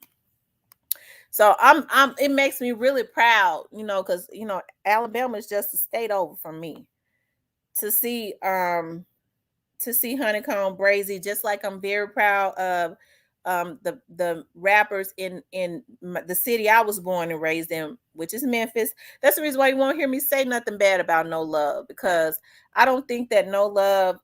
So I'm it makes me really proud, because Alabama is just a state over from me to see Honeykombbrazy, just like I'm very proud of the rappers in the city I was born and raised in, which is Memphis. That's the reason why you won't hear me say nothing bad about No Love, because I don't think that No Love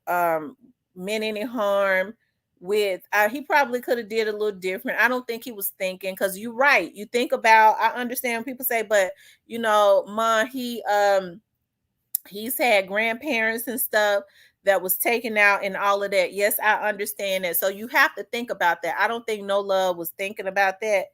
meant any harm. With he probably could have did a little different. I don't think he was thinking, because you're right. You think about, I understand people say, but ma, he's had grandparents and stuff that was taken out and all of that. Yes, I understand that. So you have to think about that. I don't think No Love was thinking about that,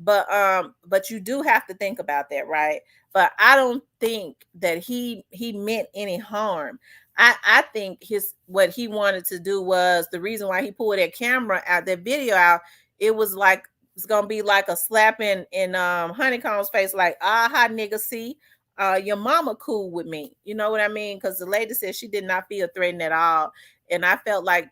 but you do have to think about that, right? But I don't think that he meant any harm. I think what he wanted to do was the reason why he pulled that camera out, that video out. It was like, it's gonna be like a slap in Honeycomb's face, like, aha, nigga, see, your mama cool with me. You know what I mean? Because the lady said she did not feel threatened at all. And I felt like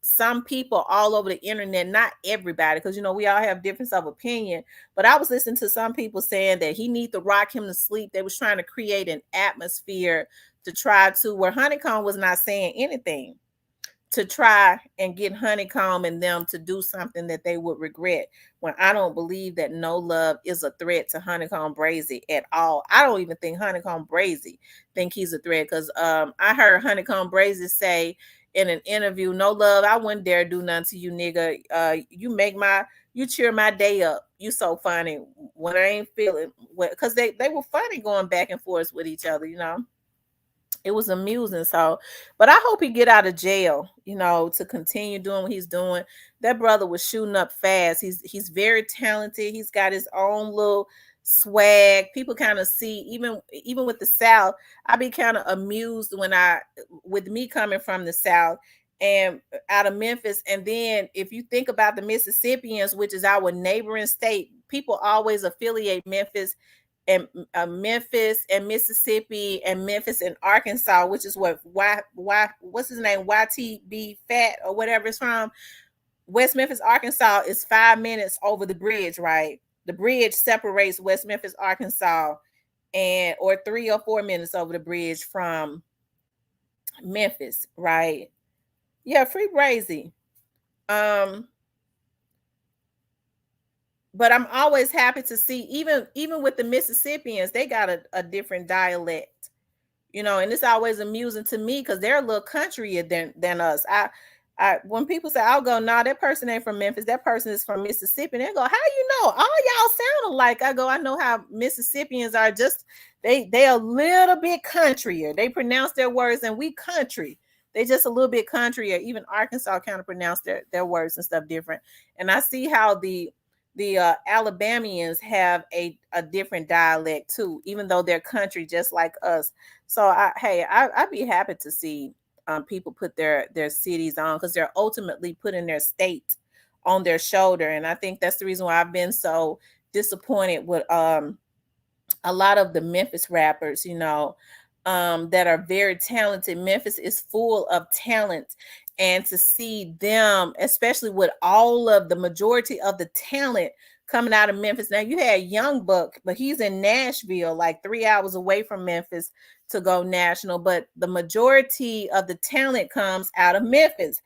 some people all over the internet, not everybody, because we all have difference of opinion, but I was listening to some people saying that he need to rock him to sleep. They was trying to create an atmosphere to try to where Honeycomb was not saying anything, to try and get Honeycomb and them to do something that they would regret, when I don't believe that No Love is a threat to Honeykombbrazy at all. I don't even think Honeykombbrazy think he's a threat, because I heard Honeykombbrazy say in an interview, "No Love, I wouldn't dare do nothing to you, nigga. You cheer my day up. You so funny when I ain't feeling," because they were funny going back and forth with each other. It was amusing. So, but I hope he get out of jail, to continue doing what he's doing. That brother was shooting up fast. He's very talented. He's got his own little swag. People kind of see, even with the South, I be kind of amused with me coming from the South and out of Memphis. And then if you think about the Mississippians, which is our neighboring state, people always affiliate Memphis and Mississippi and Memphis and Arkansas, which is what's his name, YTB Fat or whatever it's from. West Memphis, Arkansas is 5 minutes over the bridge, right? The bridge separates West Memphis, Arkansas, or 3 or 4 minutes over the bridge from Memphis, right? Yeah, free Brazy. But I'm always happy to see, even with the Mississippians, they got a different dialect, and it's always amusing to me because they're a little countryer than us. When people say, I'll go, nah, that person ain't from Memphis, that person is from Mississippi. And they go, how you know? All y'all sound alike. I go, I know how Mississippians are. Just they a little bit countryer. They pronounce their words, and we country. They just a little bit countryer. Even Arkansas kind of pronounce their words and stuff different. And I see how the Alabamians have a different dialect too, even though they're country just like us. So I'd be happy to see people put their cities on, because they're ultimately putting their state on their shoulder. And I think that's the reason why I've been so disappointed with a lot of the Memphis rappers, that are very talented. Memphis is full of talent. And to see them, especially with all of the majority of the talent coming out of Memphis. Now you had Young Buck, but he's in Nashville, like 3 hours away from Memphis to go national. But the majority of the talent comes out of Memphis.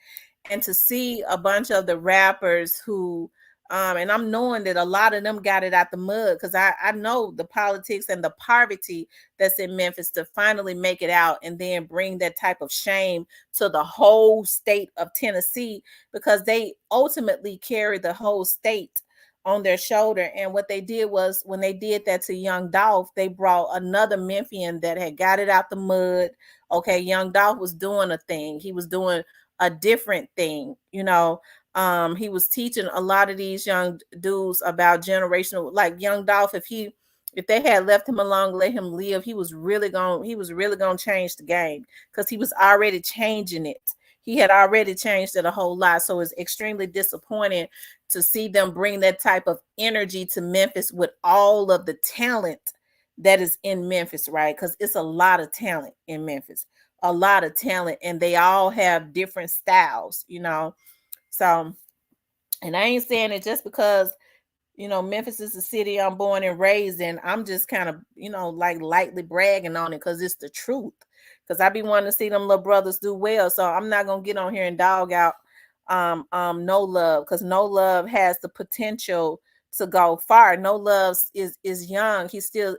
And to see a bunch of the rappers who, and I'm knowing that a lot of them got it out the mud, because I know the politics and the poverty that's in Memphis, to finally make it out and then bring that type of shame to the whole state of Tennessee, because they ultimately carry the whole state on their shoulder. And what they did was, when they did that to Young Dolph, they brought another Memphian that had got it out the mud. Okay, Young Dolph was doing a thing. He was doing a different thing, he was teaching a lot of these young dudes about generational, like Young Dolph. If they had left him alone, let him live, he was really gonna change the game, because he was already changing it. He had already changed it a whole lot. So it's extremely disappointing to see them bring that type of energy to Memphis with all of the talent that is in Memphis, right? Because it's a lot of talent in Memphis, a lot of talent, and they all have different styles, So, and I ain't saying it just because, Memphis is the city I'm born and raised in. I'm just kind of, like lightly bragging on it because it's the truth. Because I be wanting to see them little brothers do well. So I'm not gonna get on here and dog out No Love, because No Love has the potential to go far. No Love is young. He still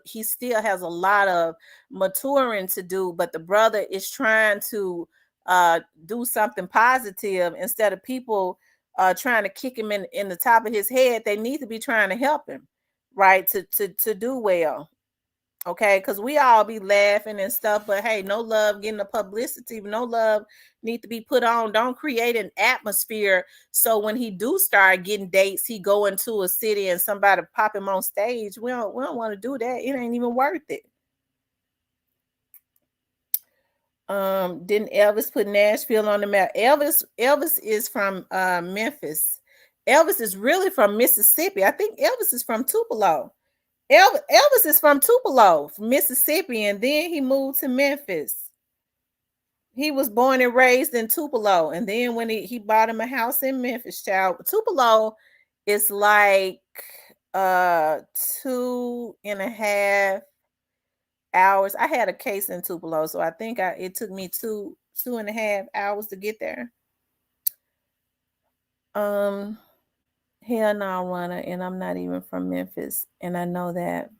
has a lot of maturing to do, but the brother is trying to do something positive instead of people trying to kick him in the top of his head. They need to be trying to help him, right, to do well. Okay, because we all be laughing and stuff, but hey, No Love getting the publicity. No Love need to be put on. Don't create an atmosphere so when he do start getting dates, he go into a city and somebody pop him on stage. We don't want to do that. It ain't even worth it. Didn't Elvis put Nashville on the map? Elvis is from Memphis. Elvis is really from Mississippi. I think Elvis is from Tupelo. Elvis is from Tupelo, Mississippi, and then he moved to Memphis. He was born and raised in Tupelo, and then when he bought him a house in Memphis, child. Tupelo is like 2.5 hours. I had a case in Tupelo, so I think it took me 2.5 hours to get there. Um, hell no, runner, and I'm not even from Memphis, and I know that.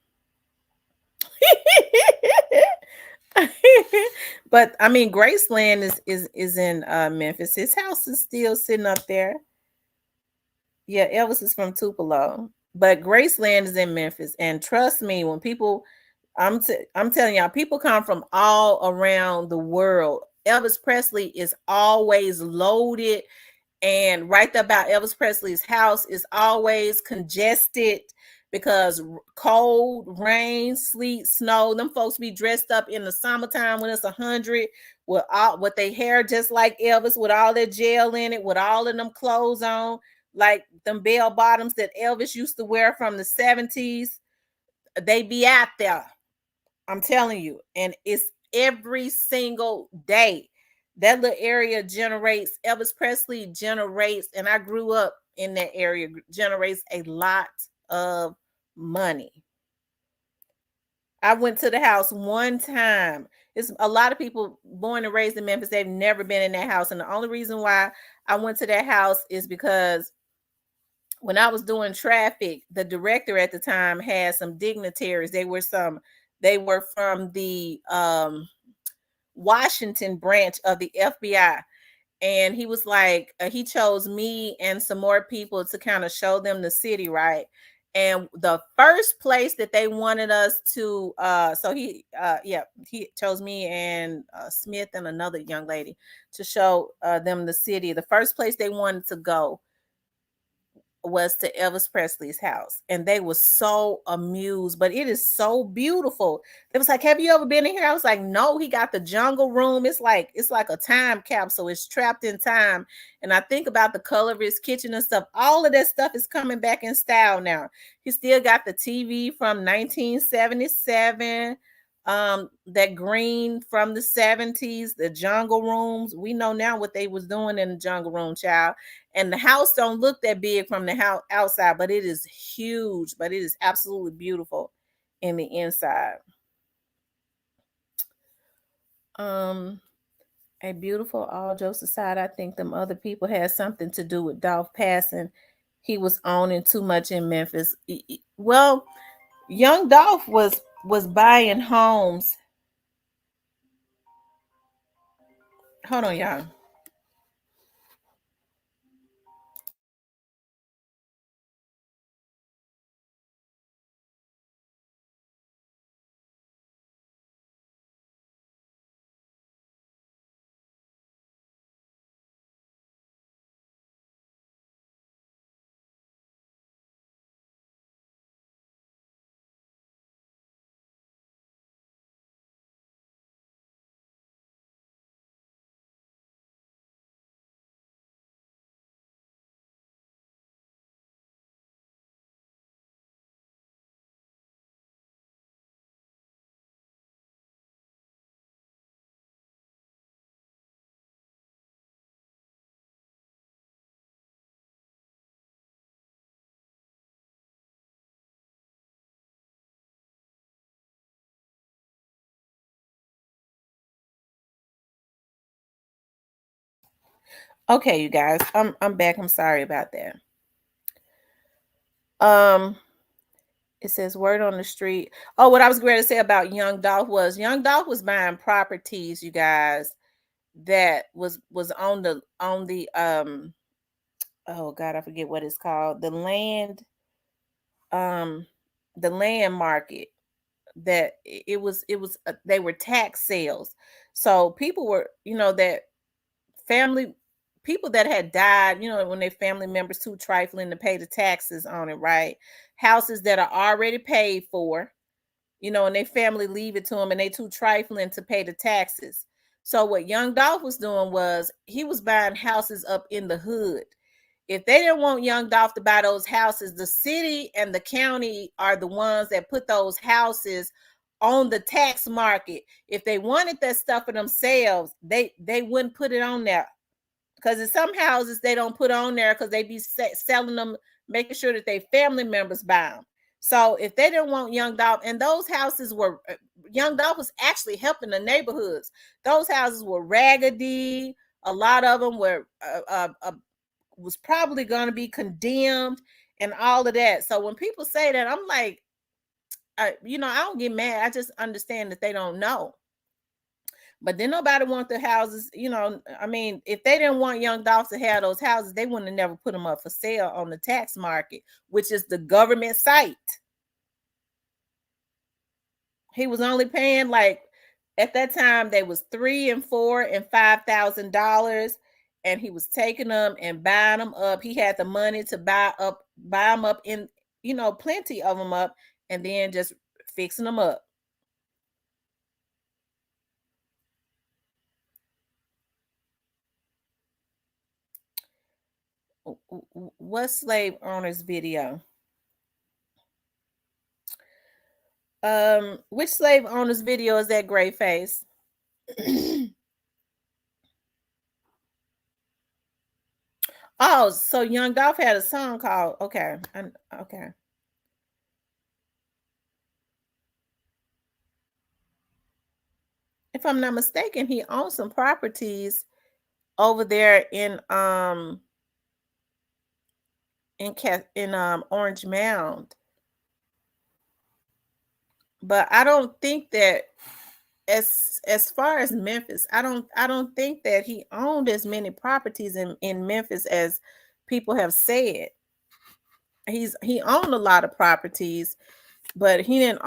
But I mean, Graceland is in Memphis. His house is still sitting up there. Yeah, Elvis is from Tupelo, but Graceland is in Memphis. And trust me, when people, I'm telling y'all, people come from all around the world. Elvis Presley is always loaded, and right there about Elvis Presley's house is always congested because cold, rain, sleet, snow. Them folks be dressed up in the summertime when it's 100 with their hair just like Elvis, with all that gel in it, with all of them clothes on, like them bell bottoms that Elvis used to wear from the 70s. They be out there. I'm telling you, and it's every single day. That little area generates, Elvis Presley generates, and I grew up in that area, generates a lot of money. I went to the house one time. It's a lot of people born and raised in Memphis. They've never been in that house. And the only reason why I went to that house is because when I was doing traffic, the director at the time had some dignitaries. They were from the Washington branch of the FBI. And he was like, he chose me and some more people to kind of show them the city, right? And the first place that they wanted us to, he chose me and Smith and another young lady to show them the city. The first place they wanted to go was to Elvis Presley's house, and they were so amused. But it is so beautiful. It was like, "Have you ever been in here?" I was like, "No." He got the jungle room. It's like a time capsule. It's trapped in time. And I think about the color of his kitchen and stuff. All of that stuff is coming back in style now. He still got the TV from 1977. That green from the 70s, the jungle rooms. We know now what they was doing in the jungle room, child. And the house don't look that big from the house outside, but it is huge. But it is absolutely beautiful in the inside. Um, a beautiful, all jokes aside, I think them other people had something to do with Dolph passing. He was owning too much in Memphis. Well, young Dolph was buying homes. Hold on, y'all. Okay, you guys, I'm back. I'm sorry about that. Um, it says word on the street. Oh, what I was going to say about Young Dolph was buying properties, you guys, that was on the oh God, I forget what it's called. Um the land market, that it was they were tax sales. So people were, that family people that had died, when their family members too trifling to pay the taxes on it, right? Houses that are already paid for, and their family leave it to them and they too trifling to pay the taxes. So what Young Dolph was doing was he was buying houses up in the hood. If they didn't want Young Dolph to buy those houses, the city and the county are the ones that put those houses on the tax market. If they wanted that stuff for themselves, they wouldn't put it on there. Because in some houses they don't put on there because they be selling them, making sure that they family members buy them. So if they didn't want Young Dolph, and those houses were, Young Dolph was actually helping the neighborhoods. Those houses were raggedy. A lot of them were was probably going to be condemned and all of that. So when people say that, I'm like, I don't get mad. I just understand that they don't know. But then nobody want the houses, I mean, if they didn't want Young Dolph to have those houses, they wouldn't have never put them up for sale on the tax market, which is the government site. He was only paying, like, at that time they was $3,000 and $4,000 and $5,000, and he was taking them and buying them up. He had the money to buy them up in, plenty of them up, and then just fixing them up. What slave owners video? Which slave owners video is that, Gray Face? Oh, so Young Dolph had a song called, okay. If I'm not mistaken, he owns some properties over there in Orange Mound. But I don't think that, as far as Memphis, I don't think that he owned as many properties in Memphis as people have said. He owned a lot of properties, but he didn't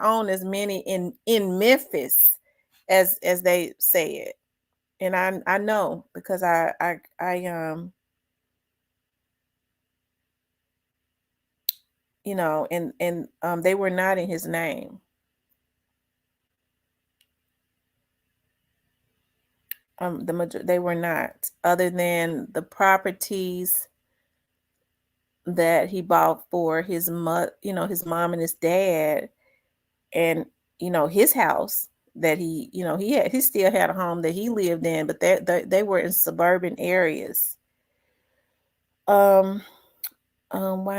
own as many in Memphis as they said. And I know, because I and they were not in his name. They were not, other than the properties that he bought for his his mom and his dad, and his house that he still had a home that he lived in, but they were in suburban areas. Why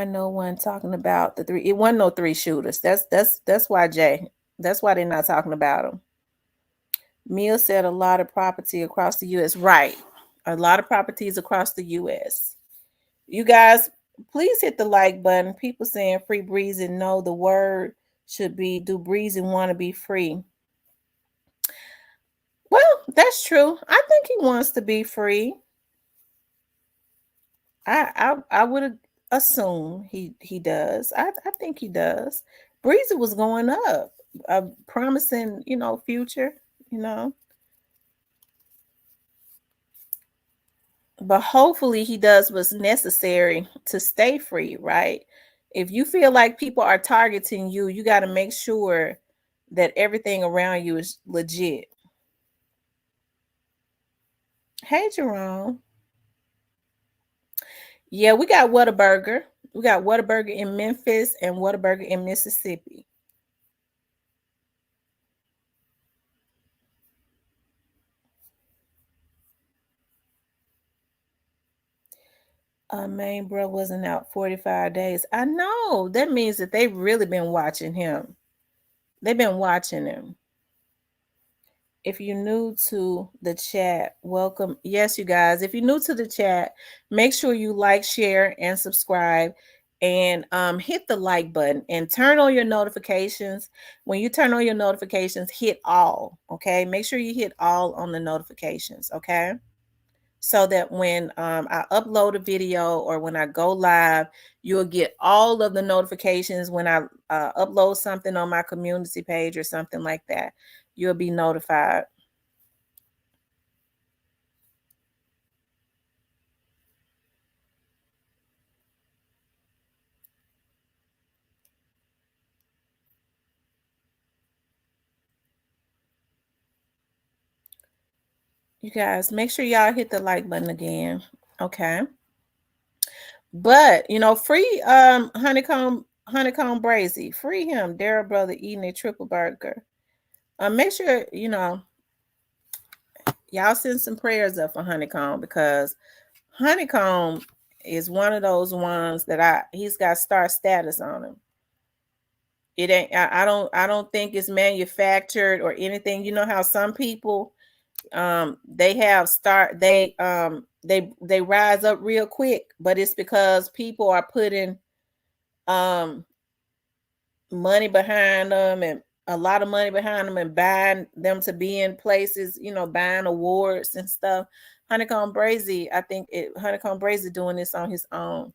no one talking about the three? It wasn't no three shooters. That's why, Jay. That's why they're not talking about them. Mill said a lot of property across the U.S. Right, a lot of properties across the U.S. You guys, please hit the like button. People saying free Breezy. No, the word should be, do Breezy want to be free? Well, that's true. I think he wants to be free. I would assume he does. I think he does. Breezy was going up, a promising, future, But hopefully he does what's necessary to stay free, right? If you feel like people are targeting you, you got to make sure that everything around you is legit. Hey, Jerome. Yeah, we got Whataburger. We got Whataburger in Memphis and Whataburger in Mississippi. Main bro wasn't out 45 days. I know. That means that they've really been watching him. They've been watching him. If you're new to the chat, welcome. Yes, you guys, if you're new to the chat, make sure you like, share, and subscribe, and hit the like button and turn on your notifications. When you turn on your notifications, hit all. Okay, make sure you hit all on the notifications. Okay, so that when I upload a video or when I go live, you'll get all of the notifications. When I upload something on my community page or something like that, you'll be notified. You guys, make sure y'all hit the like button again. Okay. But free Honeykomb Honeykombbrazy, free him. Daryl brother eating a triple burger. Make sure y'all send some prayers up for Honeycomb, because Honeycomb is one of those ones that he's got star status on him. It ain't I don't think it's manufactured or anything. You know how some people they have start they rise up real quick, but it's because people are putting um money behind them, and a lot of money behind them, and buying them to be in places, buying awards and stuff. Honeykombbrazy, I think Honeykombbrazy doing this on his own.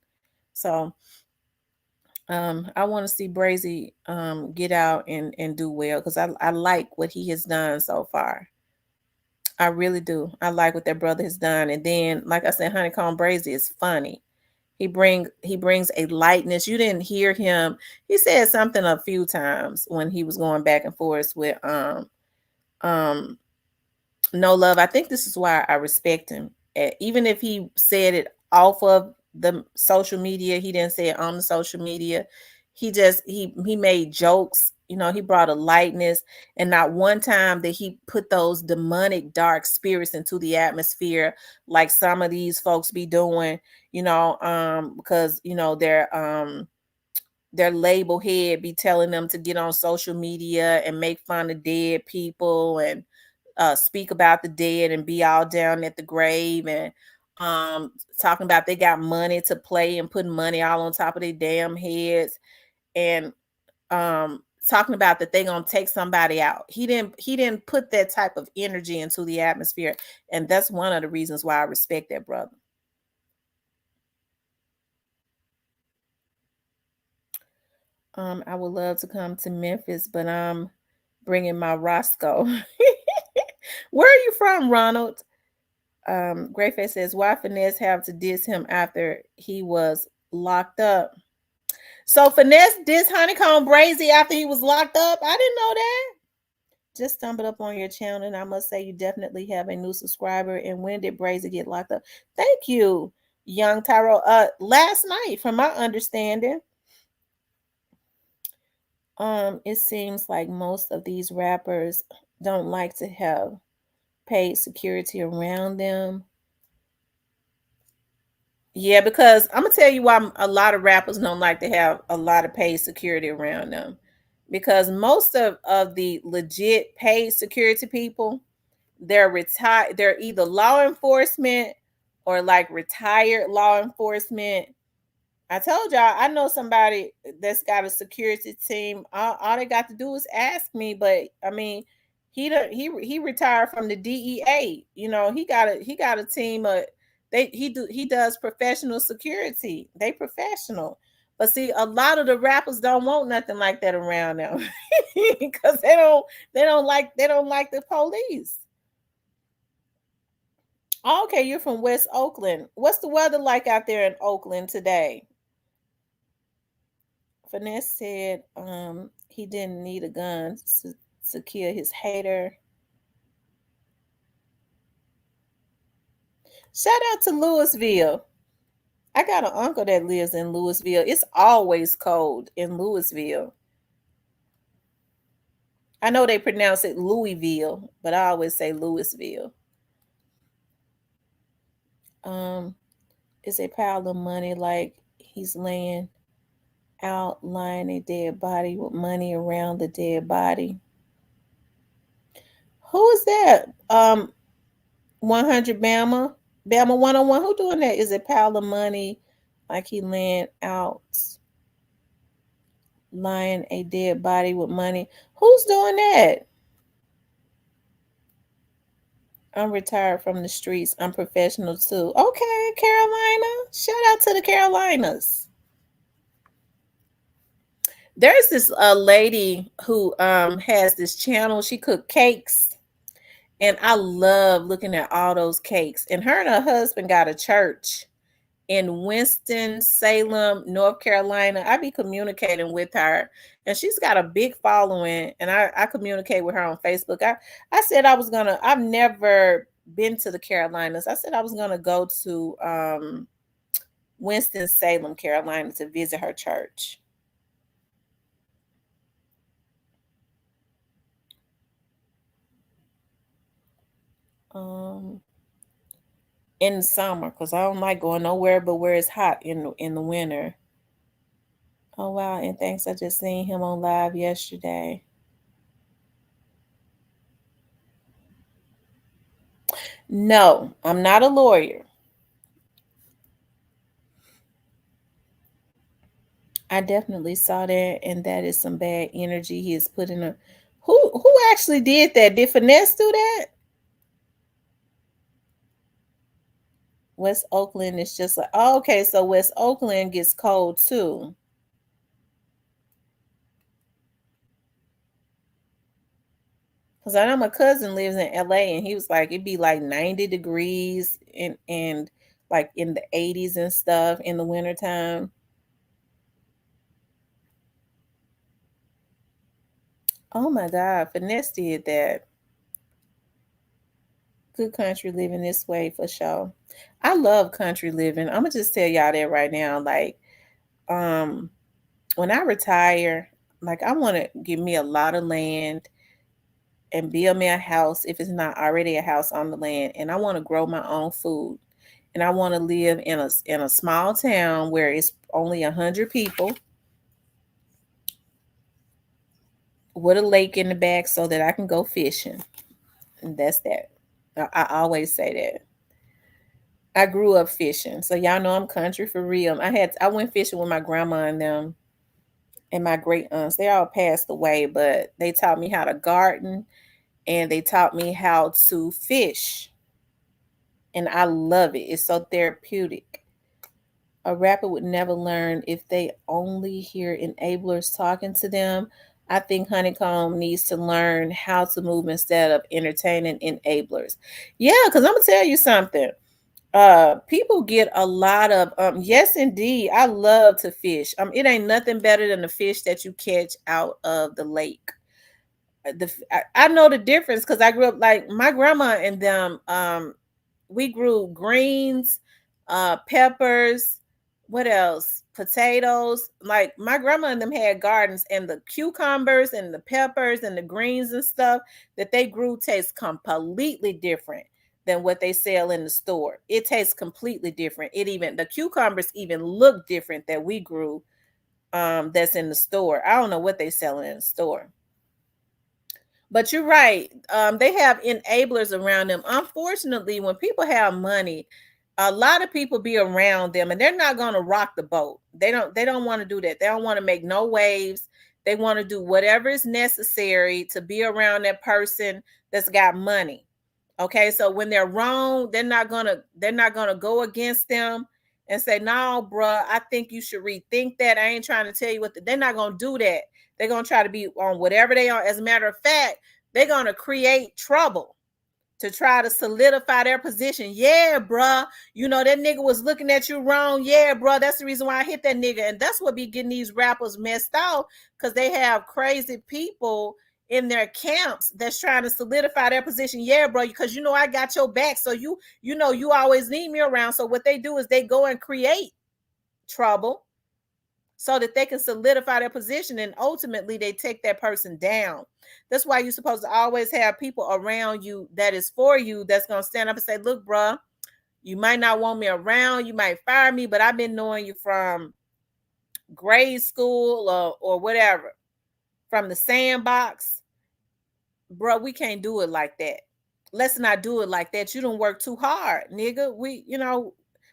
So I want to see Brazy get out and do well, because I like what he has done so far. I really do. I like what that brother has done. And then, like I said, Honeykombbrazy is funny. He brings a lightness. You didn't hear him. He said something a few times when he was going back and forth with um No Love. I think this is why I respect him. Even if he said it off of the social media, he didn't say it on the social media. He made jokes. He brought a lightness, and not one time that he put those demonic dark spirits into the atmosphere like some of these folks be doing. Because their label head be telling them to get on social media and make fun of dead people, and speak about the dead, and be all down at the grave, and talking about they got money to play, and putting money all on top of their damn heads, and talking about that they gonna take somebody out. He didn't put that type of energy into the atmosphere, and that's one of the reasons why I respect that brother. I would love to come to Memphis, but I'm bringing my Roscoe. Where are you from, Ronald? Greyface says, why Finesse have to diss him after he was locked up? So Finesse dissed Honeykombbrazy after he was locked up? I didn't know that. Just stumbled up on your channel, and I must say you definitely have a new subscriber. And when did Brazy get locked up? Thank you, young Tyro. Last night, from my understanding. It seems like most of these rappers don't like to have paid security around them. Yeah, because I'm gonna tell you why a lot of rappers don't like to have a lot of paid security around them. Because most of the legit paid security people, they're retired, they're either law enforcement or like retired law enforcement. I told y'all I know somebody that's got a security team. All they got to do is ask me. But I mean, he retired from the DEA. He got a team of he does professional security. They professional. But see, a lot of the rappers don't want nothing like that around them because they don't like the police. Okay, you're from West Oakland. What's the weather like out there in Oakland today? Finesse said he didn't need a gun to kill his hater. Shout out to Louisville. I got an uncle that lives in Louisville. It's always cold in Louisville. I know they pronounce it Louisville, but I always say Louisville. It's a pile of money, like he's laying out, lying a dead body with money around the dead body. Who is that? 100 Bama 101. Who doing that? Is a pile of money, like he laying out, lying a dead body with money. Who's doing that? I'm retired from the streets. I'm professional too. Okay, Carolina. Shout out to the Carolinas. There's this lady who has this channel. She cook cakes, and I love looking at all those cakes. And her husband got a church in Winston-Salem, North Carolina. I be communicating with her, and she's got a big following, and I communicate with her on Facebook. I said I've never been to the Carolinas. I said I was gonna go to Winston-Salem, Carolina, to visit her church. Um, in the summer, because I don't like going nowhere but where it's hot in the winter. Oh wow, and thanks. I just seen him on live yesterday. No, I'm not a lawyer. I definitely saw that, and that is some bad energy he is putting a. Who actually did that? Did Finesse do that? West Oakland is just like, oh, okay, so West Oakland gets cold too. Cause I know my cousin lives in LA, and he was like it'd be like 90 degrees and like in the 80s and stuff in the wintertime. Oh my God, Finesse did that. Good country living this way for sure. I love country living. I'm gonna just tell y'all that right now. Like, um, when I retire, like I want to give me a lot of land and build me a house if it's not already a house on the land, and I want to grow my own food, and I want to live in a small town where it's only 100 people with a lake in the back so that I can go fishing. And that's that. I always say that. I grew up fishing, so y'all know I'm country for real. I went fishing with my grandma and them and my great aunts. They all passed away, but they taught me how to garden and they taught me how to fish. And I love it. It's so therapeutic. A rapper would never learn if they only hear enablers talking to them. I think Honeycomb needs to learn how to move instead of entertaining enablers. Yeah, because I'm gonna tell you something. People get a lot of yes indeed. I love to fish. It ain't nothing better than the fish that you catch out of the lake. I know the difference because I grew up like my grandma and them. We grew greens, peppers, what else? Potatoes. Like my grandma and them had gardens, and the cucumbers and the peppers and the greens and stuff that they grew tastes completely different than what they sell in the store. It tastes completely different. It even the cucumbers even look different that we grew that's in the store. I don't know what they selling in the store. But you're right. They have enablers around them. Unfortunately, when people have money, a lot of people be around them, and they're not going to rock the boat. They don't want to do that. They don't want to make no waves. They want to do whatever is necessary to be around that person that's got money. Okay, so when they're wrong, they're not gonna go against them and say, "No, bruh, I think you should rethink that." I ain't trying to tell you they're not gonna do that. They're gonna try to be on whatever they are. As a matter of fact, they're gonna create trouble to try to solidify their position. Yeah, bruh. That nigga was looking at you wrong. Yeah, bruh. That's the reason why I hit that nigga. And that's what be getting these rappers messed out because they have crazy people in their camps that's trying to solidify their position. Yeah, bro, because I got your back. So you always need me around. So what they do is they go and create trouble so that they can solidify their position and ultimately they take that person down. That's why you're supposed to always have people around you that is for you that's going to stand up and say, look, bro, you might not want me around, you might fire me, but I've been knowing you from grade school or whatever, from the sandbox. Bro, we can't do it like that. Let's not do it like that. You don't work too hard, nigga.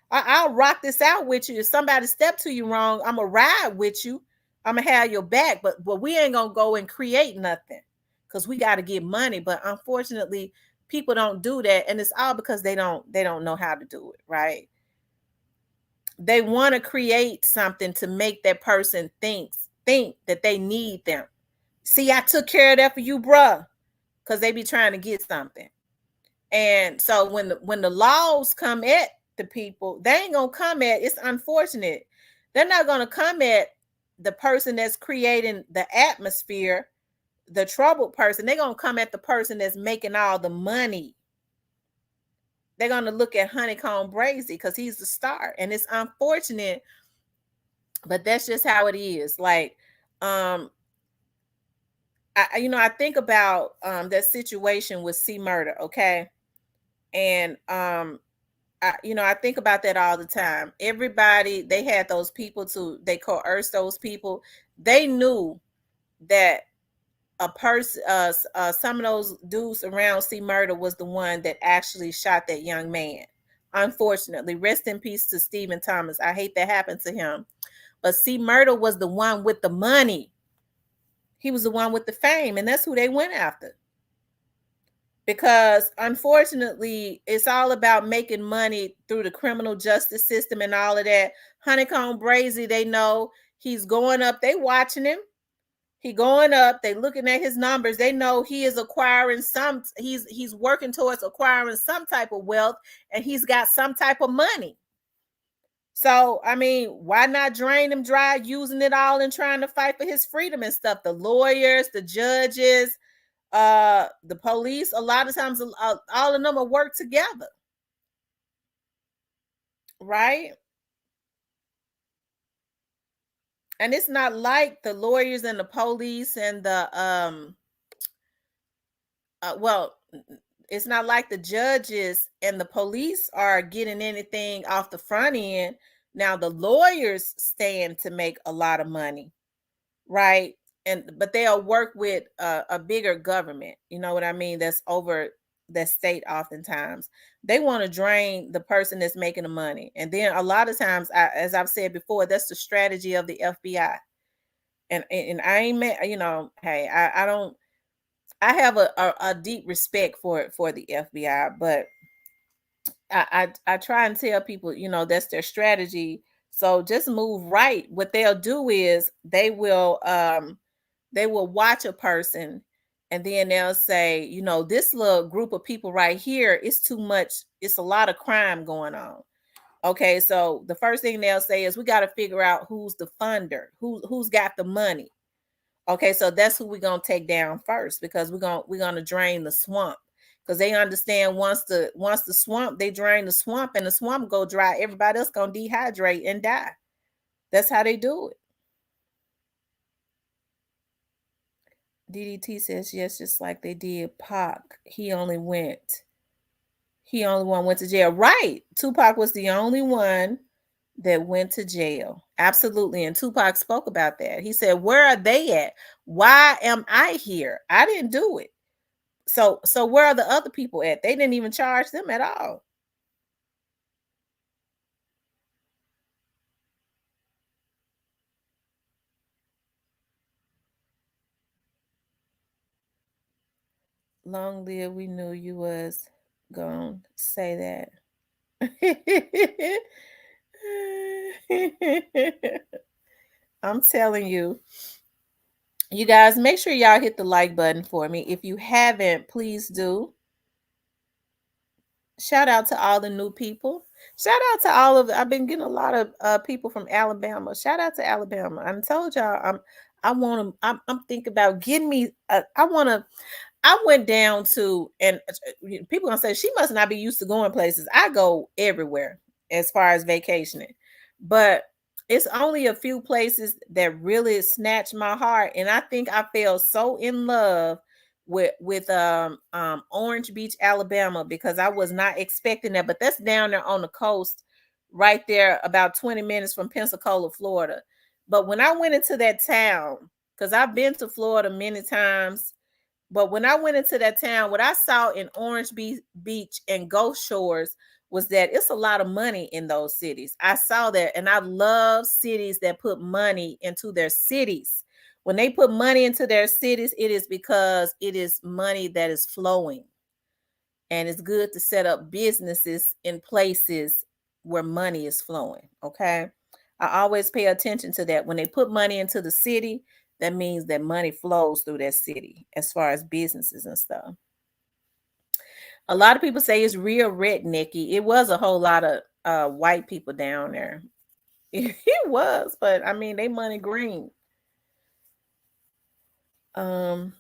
I'll rock this out with you. If somebody step to you wrong, I'm gonna ride with you. I'm gonna have your back, but we ain't gonna go and create nothing because we got to get money. But unfortunately, people don't do that, and it's all because they don't know how to do it right. They want to create something to make that person think that they need them. See, I took care of that for you, bruh, because they be trying to get something. And so when the laws come at the people, they ain't gonna come at. It's unfortunate. They're not gonna come at the person that's creating the atmosphere, the troubled person. They're gonna come at the person that's making all the money. They're gonna look at Honeykombbrazy because he's the star, and it's unfortunate, but that's just how it is. Like, I think about that situation with C Murder. Okay, And I think about that all the time. Everybody, they had those people they coerced those people. They knew that a person, some of those dudes around C Murder was the one that actually shot that young man. Unfortunately, rest in peace to Stephen Thomas. I hate that happened to him. But C Murder was the one with the money. He was the one with the fame, and that's who they went after. Because unfortunately, it's all about making money through the criminal justice system and all of that. Honeykombbrazy, they know he's going up. They watching him. He going up. They looking at his numbers. They know he is acquiring some. He's working towards acquiring some type of wealth, and he's got some type of money. So I mean, why not drain him dry, using it all and trying to fight for his freedom and stuff? The lawyers, the judges, the police, a lot of times all of them will work together, right? And it's not like the lawyers and the police and the well, it's not like the judges and the police are getting anything off the front end. Now the lawyers stand to make a lot of money, right? But they'll work with a bigger government, you know what I mean, that's over that state. Oftentimes they want to drain the person that's making the money, and then a lot of times, as I've said before, that's the strategy of the FBI. And I ain't met, hey, I don't, I have a deep respect for the FBI, but I try and tell people, that's their strategy. So just move right. What they'll do is they will watch a person, and then they'll say, this little group of people right here, it's too much, it's a lot of crime going on. Okay, so the first thing they'll say is, we got to figure out who's the funder, who's got the money. Okay, so that's who we're gonna take down first, because we're gonna drain the swamp, because they understand once the swamp, they drain the swamp and the swamp go dry, everybody else gonna dehydrate and die. That's how they do it. DDT says yes, just like they did Pac. He only one went to jail. Right. Tupac was the only one that went to jail. Absolutely. And Tupac spoke about that. He said, "Where are they at? Why am I here? I didn't do it. So where are the other people at? They didn't even charge them at all." Long live, we knew you was gonna say that. I'm telling you. You guys, make sure y'all hit the like button for me. If you haven't, please do. Shout out to all the new people. Shout out to all of. I've been getting a lot of people from Alabama. Shout out to Alabama. I told y'all I want to. I'm thinking about getting me. I want to. I went down to, and people gonna say she must not be used to going places. I go everywhere as far as vacationing, but it's only a few places that really snatch my heart, and I think I fell so in love with Orange Beach, Alabama, because I was not expecting that. But that's down there on the coast, right there, about 20 minutes from Pensacola, Florida. But when I went into that town, because I've been to Florida many times, but when I went into that town, what I saw in Orange Beach and Gulf Shores was that it's a lot of money in those cities. I saw that, and I love cities that put money into their cities. When they put money into their cities, it is because it is money that is flowing. And it's good to set up businesses in places where money is flowing. Okay. I always pay attention to that. When they put money into the city, that means that money flows through that city as far as businesses and stuff. A lot of people say it's real rednecky. It was a whole lot of white people down there. It was, but I mean, they money green. Um,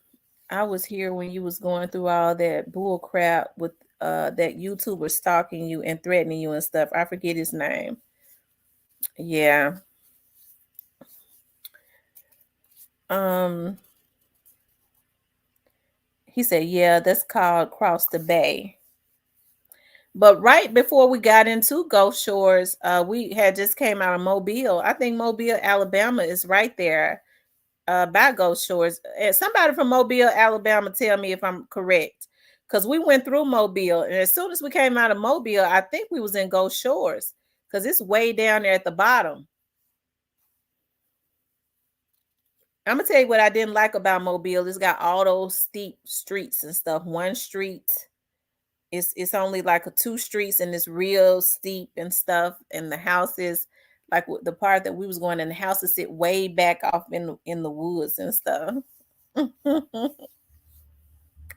I was here when you was going through all that bull crap with that YouTuber stalking you and threatening you and stuff. I forget his name. Yeah. Um, he said, yeah, that's called Cross the Bay. But right before we got into Gulf Shores, we had just came out of Mobile. I think Mobile, Alabama is right there by Gulf Shores. And somebody from Mobile, Alabama, tell me if I'm correct. Because we went through Mobile, and as soon as we came out of Mobile, I think we was in Gulf Shores because it's way down there at the bottom. I'm gonna tell you what I didn't like about Mobile. It's got all those steep streets and stuff. One street, it's only like a two streets and it's real steep and stuff. And the houses, like the part that we was going in, the houses sit way back off in the woods and stuff.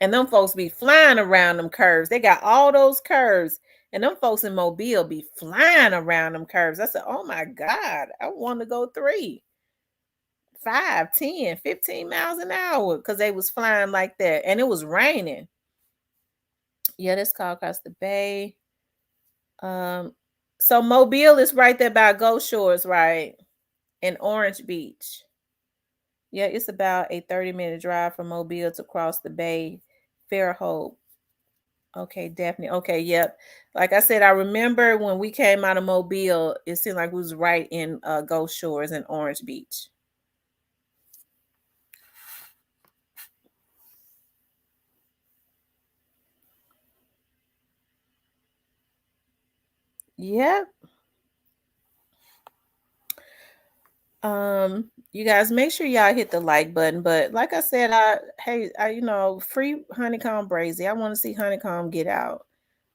And them folks be flying around them curves. They got all those curves. And them folks in Mobile be flying around them curves. I said, oh my God, I want to go 3, 5, 10, 15 miles an hour because they was flying like that. And it was raining. Yeah, that's called across the bay. Um, so Mobile is right there by Gulf Shores, right? In Orange Beach. Yeah, it's about a 30-minute drive from Mobile to cross the bay, Fairhope. Okay, definitely. Okay, yep. Like I said, I remember when we came out of Mobile, it seemed like we was right in Gulf Shores and Orange Beach. Yep. You guys make sure y'all hit the like button. But like I said, free Honeykombbrazy. I want to see Honeycomb get out.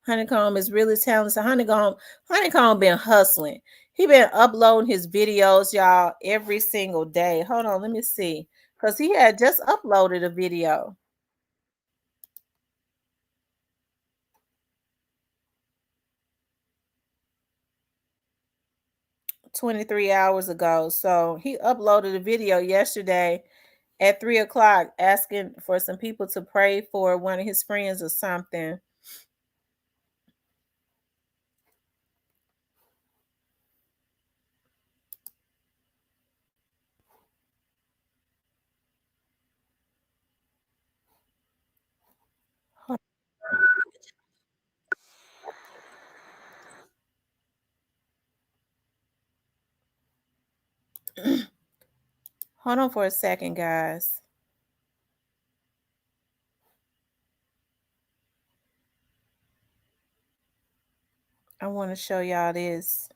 Honeycomb is really talented. Honeycomb been hustling. He been uploading his videos, y'all, every single day. Hold on, let me see. Because he had just uploaded a video 23 hours ago. So he uploaded a video yesterday at 3 o'clock asking for some people to pray for one of his friends or something. Hold on for a second, guys. I want to show y'all this.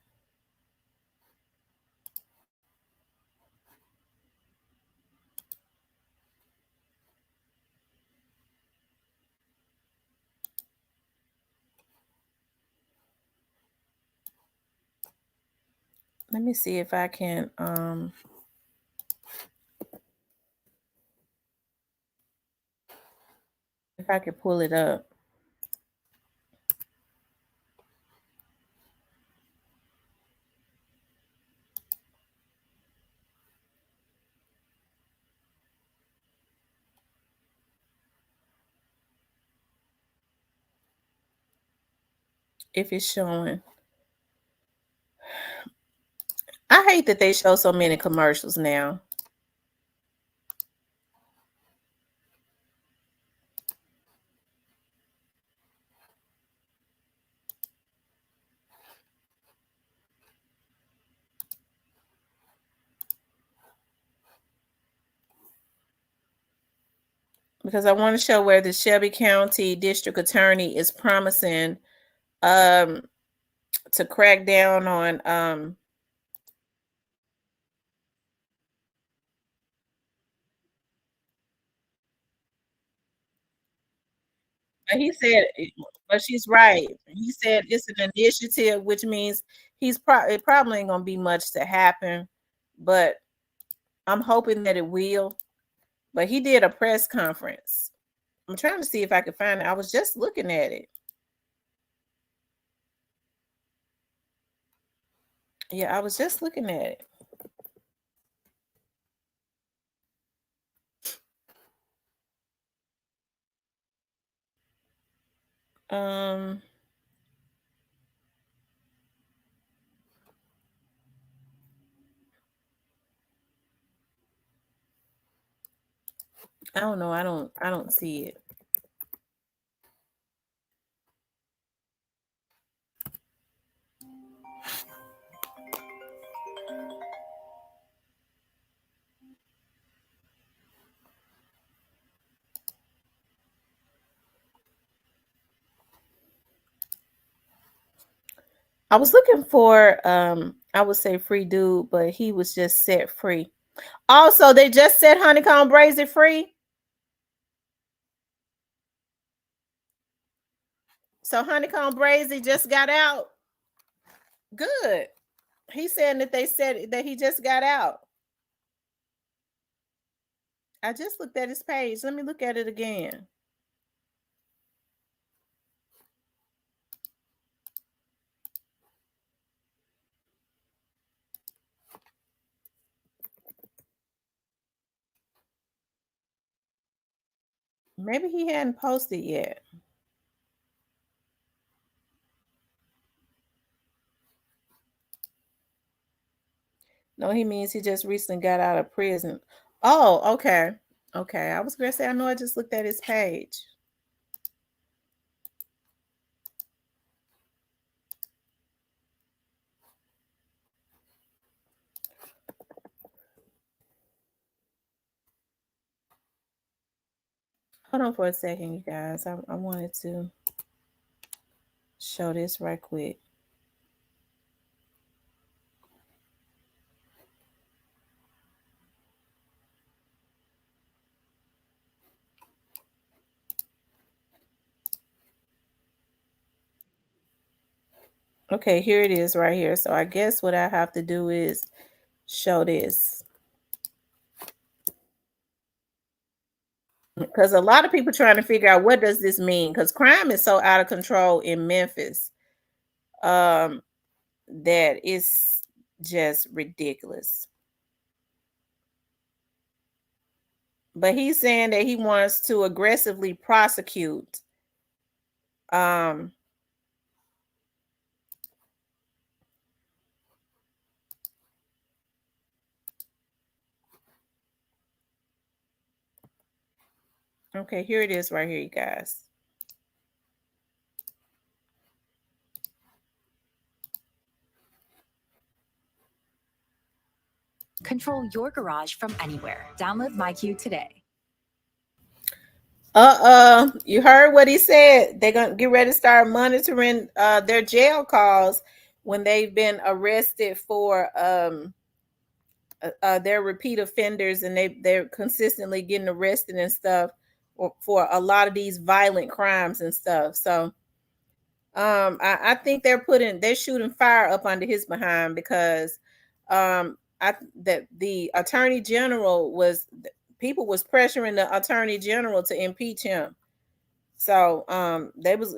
Let me see if I can pull it up. If it's showing. I hate that they show so many commercials now. Because I want to show where the Shelby County District Attorney is promising to crack down on but he said, but she's right. He said it's an initiative, which means it probably ain't gonna be much to happen, but I'm hoping that it will. But he did a press conference. I'm trying to see if I can find it. I was just looking at it. Yeah, I was just looking at it. Um, I don't know. I don't see it. I was looking for I would say free dude, but he was just set free. Also, they just set Honeykombbrazy free. So Honeykombbrazy just got out. Good. He's saying that they said that he just got out. I just looked at his page. Let me look at it again. Maybe he hadn't posted yet. No, he means he just recently got out of prison. Oh, okay. Okay. I was gonna say I know I just looked at his page. Hold on for a second, you guys. I wanted to show this right quick. Okay, here it is right here. So I guess what I have to do is show this. Because a lot of people trying to figure out what does this mean, because crime is so out of control in Memphis that it's just ridiculous. But he's saying that he wants to aggressively prosecute um okay, here it is right here, you guys. Control your garage from anywhere. Download MyQ today. You heard what he said. They're gonna get ready to start monitoring their jail calls when they've been arrested for they're repeat offenders, and they're consistently getting arrested and stuff for a lot of these violent crimes and stuff. So I think they're shooting fire up under his behind, because that the attorney general was people was pressuring the attorney general to impeach him. So they was,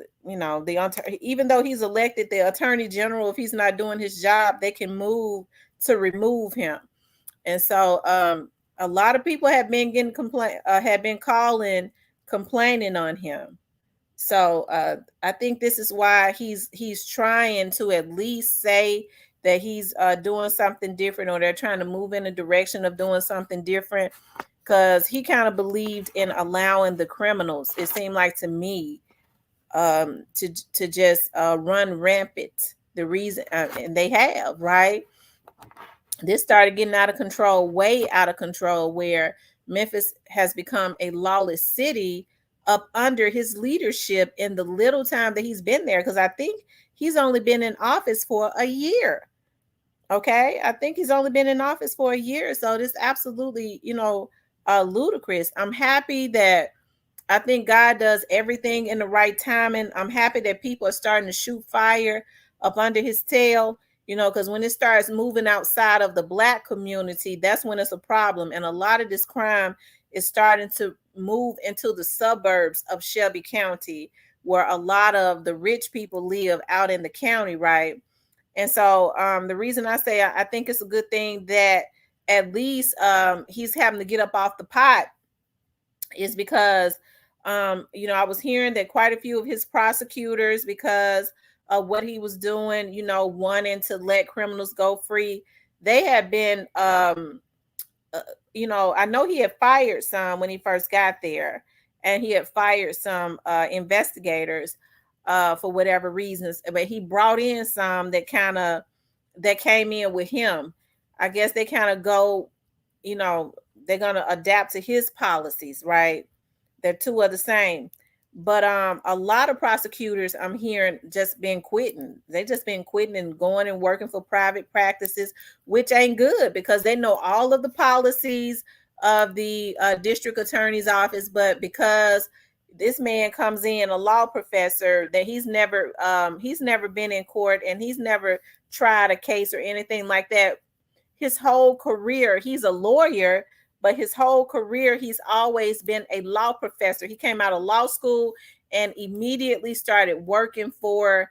even though he's elected, the attorney general, if he's not doing his job, they can move to remove him. And so a lot of people have been getting have been calling, complaining on him. So I think this is why he's trying to at least say that he's doing something different, or they're trying to move in a direction of doing something different, because he kind of believed in allowing the criminals, it seemed like to me, to just run rampant. The reason, and they have, right? This started getting out of control, way out of control, where Memphis has become a lawless city up under his leadership in the little time that he's been there. Because I think he's only been in office for a year. Okay. I think he's only been in office for a year. So this absolutely, ludicrous. I'm happy that I think God does everything in the right time. And I'm happy that people are starting to shoot fire up under his tail, because when it starts moving outside of the Black community, that's when it's a problem. And a lot of this crime is starting to move into the suburbs of Shelby County, where a lot of the rich people live out in the county, right? And so the reason I say I think it's a good thing that at least he's having to get up off the pot is because I was hearing that quite a few of his prosecutors, because of what he was doing, wanting to let criminals go free, they had been I know he had fired some when he first got there, and he had fired some investigators for whatever reasons, but he brought in some that came in with him. I guess they kind of go, they're going to adapt to his policies, right? They're two of the same. But a lot of prosecutors I'm hearing just been quitting. They just been quitting and going and working for private practices, which ain't good because they know all of the policies of the district attorney's office. But because this man comes in, a law professor, that he's never been in court and he's never tried a case or anything like that. His whole career, he's a lawyer, but his whole career, he's always been a law professor. He came out of law school and immediately started working for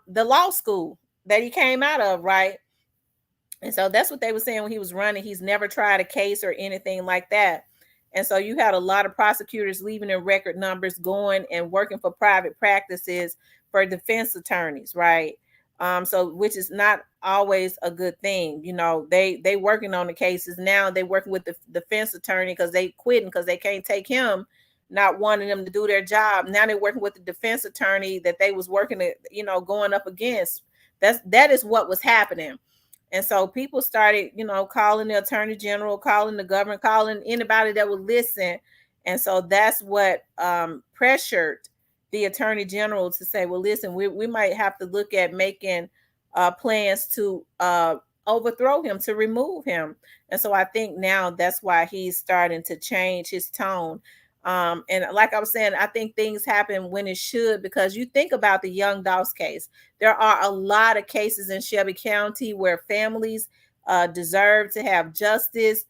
the law school that he came out of, right? And so that's what they were saying when he was running. He's never tried a case or anything like that. And so you had a lot of prosecutors leaving their record numbers, going and working for private practices for defense attorneys, right? So which is not always a good thing. You know, they working on the cases now. They working with the defense attorney because they quitting because they can't take him, not wanting them to do their job. Now they're working with the defense attorney that they was working at, you know, going up against. That is what was happening. And so people started, you know, calling the attorney general, calling the governor, calling anybody that would listen. And so that's what pressured the attorney general to say, well, listen, we might have to look at making plans to overthrow him, to remove him. And so I think now that's why he's starting to change his tone. And like I was saying, I think things happen when it should, because you think about the Young Doss case. There are a lot of cases in Shelby County where families deserve to have justice.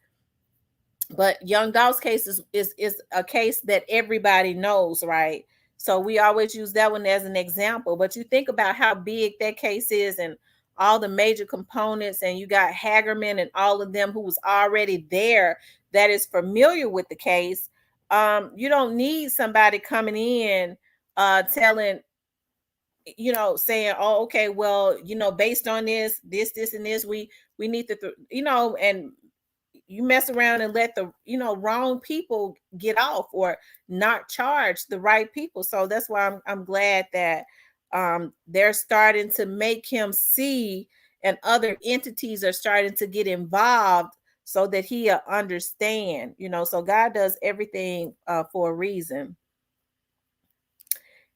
But Young Doss case is a case that everybody knows, right? So we always use that one as an example. But you think about how big that case is and all the major components, and you got Hagerman and all of them who was already there that is familiar with the case. You don't need somebody coming in telling, you know, saying, oh, okay, well, you know, based on this and this, we need to, you know, and you mess around and let the, you know, wrong people get off or not charge the right people. So that's why I'm glad that they're starting to make him see, and other entities are starting to get involved so that he'll understand, you know. So God does everything for a reason.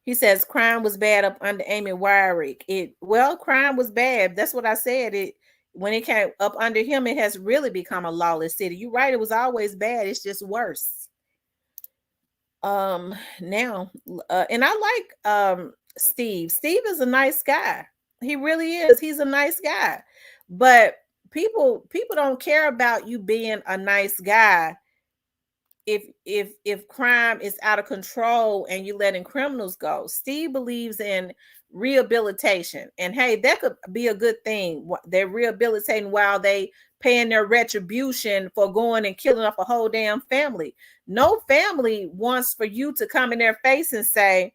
He says crime was bad up under Amy Wyrick. Crime was bad. That's what I said. When it came up under him, it has really become a lawless city. You're right, it was always bad. It's just worse. Now, and I like Steve. Steve is a nice guy. He really is. He's a nice guy. But people don't care about you being a nice guy if crime is out of control and you letting criminals go. Steve believes in rehabilitation, and hey, that could be a good thing. They're rehabilitating while they paying their retribution for going and killing up a whole damn family. No family wants for you to come in their face and say,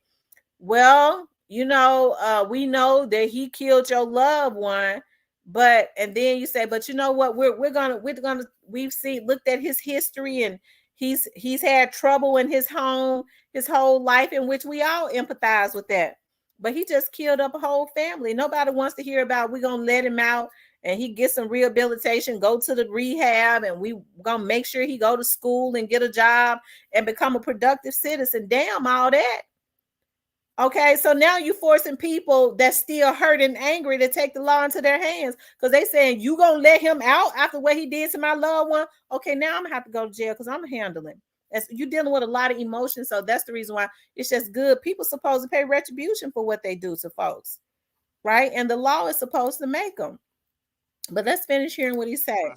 well, you know, we know that he killed your loved one, but, and then you say, but you know what, we've seen, looked at his history, and he's had trouble in his home his whole life, in which we all empathize with that. But he just killed up a whole family. Nobody wants to hear about, we're gonna let him out and he gets some rehabilitation, go to the rehab, and we gonna make sure he go to school and get a job and become a productive citizen. Damn all that. Okay, so now you forcing people that's still hurt and angry to take the law into their hands, because they saying, you gonna let him out after what he did to my loved one? Okay, now I'm gonna have to go to jail because I'm handling. As you're dealing with a lot of emotions, so that's the reason why it's just good. People supposed to pay retribution for what they do to folks, right? And the law is supposed to make them. But let's finish hearing what he said.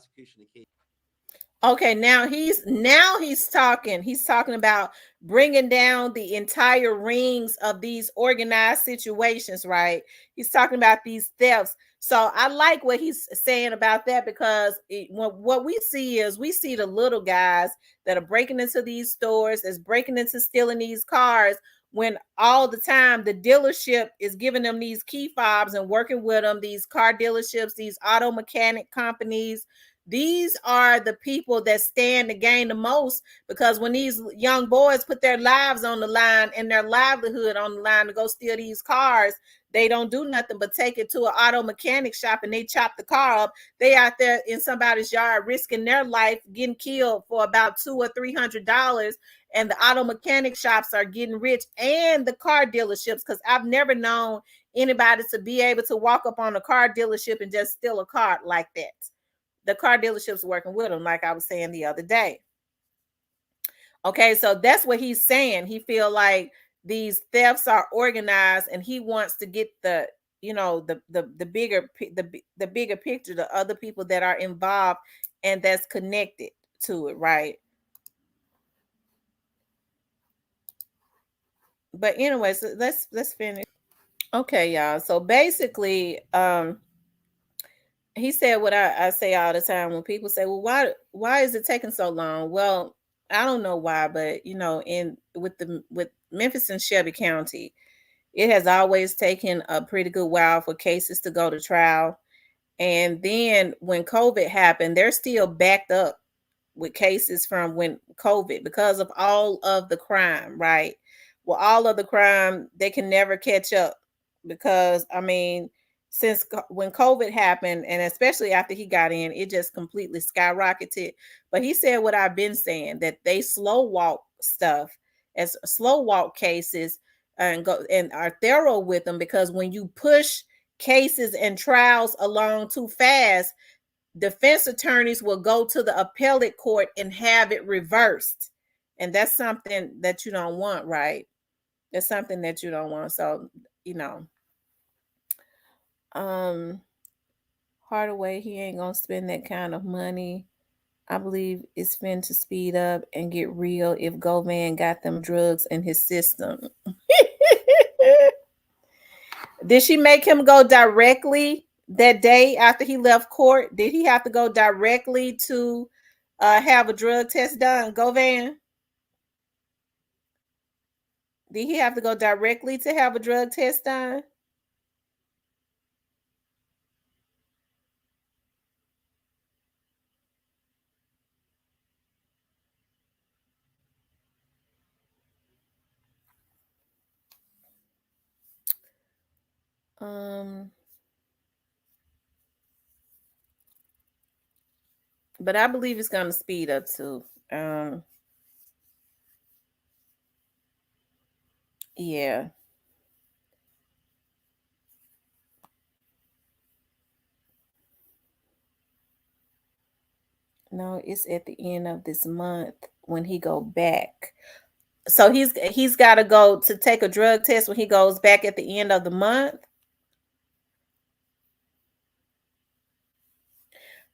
Okay, now he's talking. He's talking about bringing down the entire rings of these organized situations, right? He's talking about these thefts. So I like what he's saying about that, because what we see is, we see the little guys that are breaking into these stores, that's breaking into stealing these cars, when all the time the dealership is giving them these key fobs and working with them, these car dealerships, these auto mechanic companies. These are the people that stand to gain the most, because when these young boys put their lives on the line and their livelihood on the line to go steal these cars, they don't do nothing but take it to an auto mechanic shop and they chop the car up. They out there in somebody's yard risking their life, getting killed for about $200 or $300, and the auto mechanic shops are getting rich, and the car dealerships, because I've never known anybody to be able to walk up on a car dealership and just steal a car like that. The car dealerships working with them, like I was saying the other day. Okay, so that's what he's saying. He feel like these thefts are organized, and he wants to get the, the bigger the bigger picture, the other people that are involved and that's connected to it, right? But anyways, let's finish. Okay, y'all. So basically, he said what I say all the time when people say, well, why is it taking so long? Well, I don't know why, but in with Memphis and Shelby County, it has always taken a pretty good while for cases to go to trial. And then when COVID happened, they're still backed up with cases from when COVID, because of all of the crime, right? Well, all of the crime, they can never catch up, because I mean, since when COVID happened, and especially after he got in, it just completely skyrocketed. But he said what I've been saying, that they slow walk stuff as slow walk cases, and go and are thorough with them, because when you push cases and trials along too fast, defense attorneys will go to the appellate court and have it reversed. And that's something that you don't want, right? That's something that you don't want. So, um, Hardaway, he ain't gonna spend that kind of money. I believe it's fin to speed up and get real if Govan got them drugs in his system. Did she make him go directly that day after he left court? Did he have to go directly to have a drug test done, Govan? Did he have to go directly to have a drug test done? Um, but I believe it's gonna speed up too. Yeah. No, it's at the end of this month when he go back. So he's got to go to take a drug test when he goes back at the end of the month.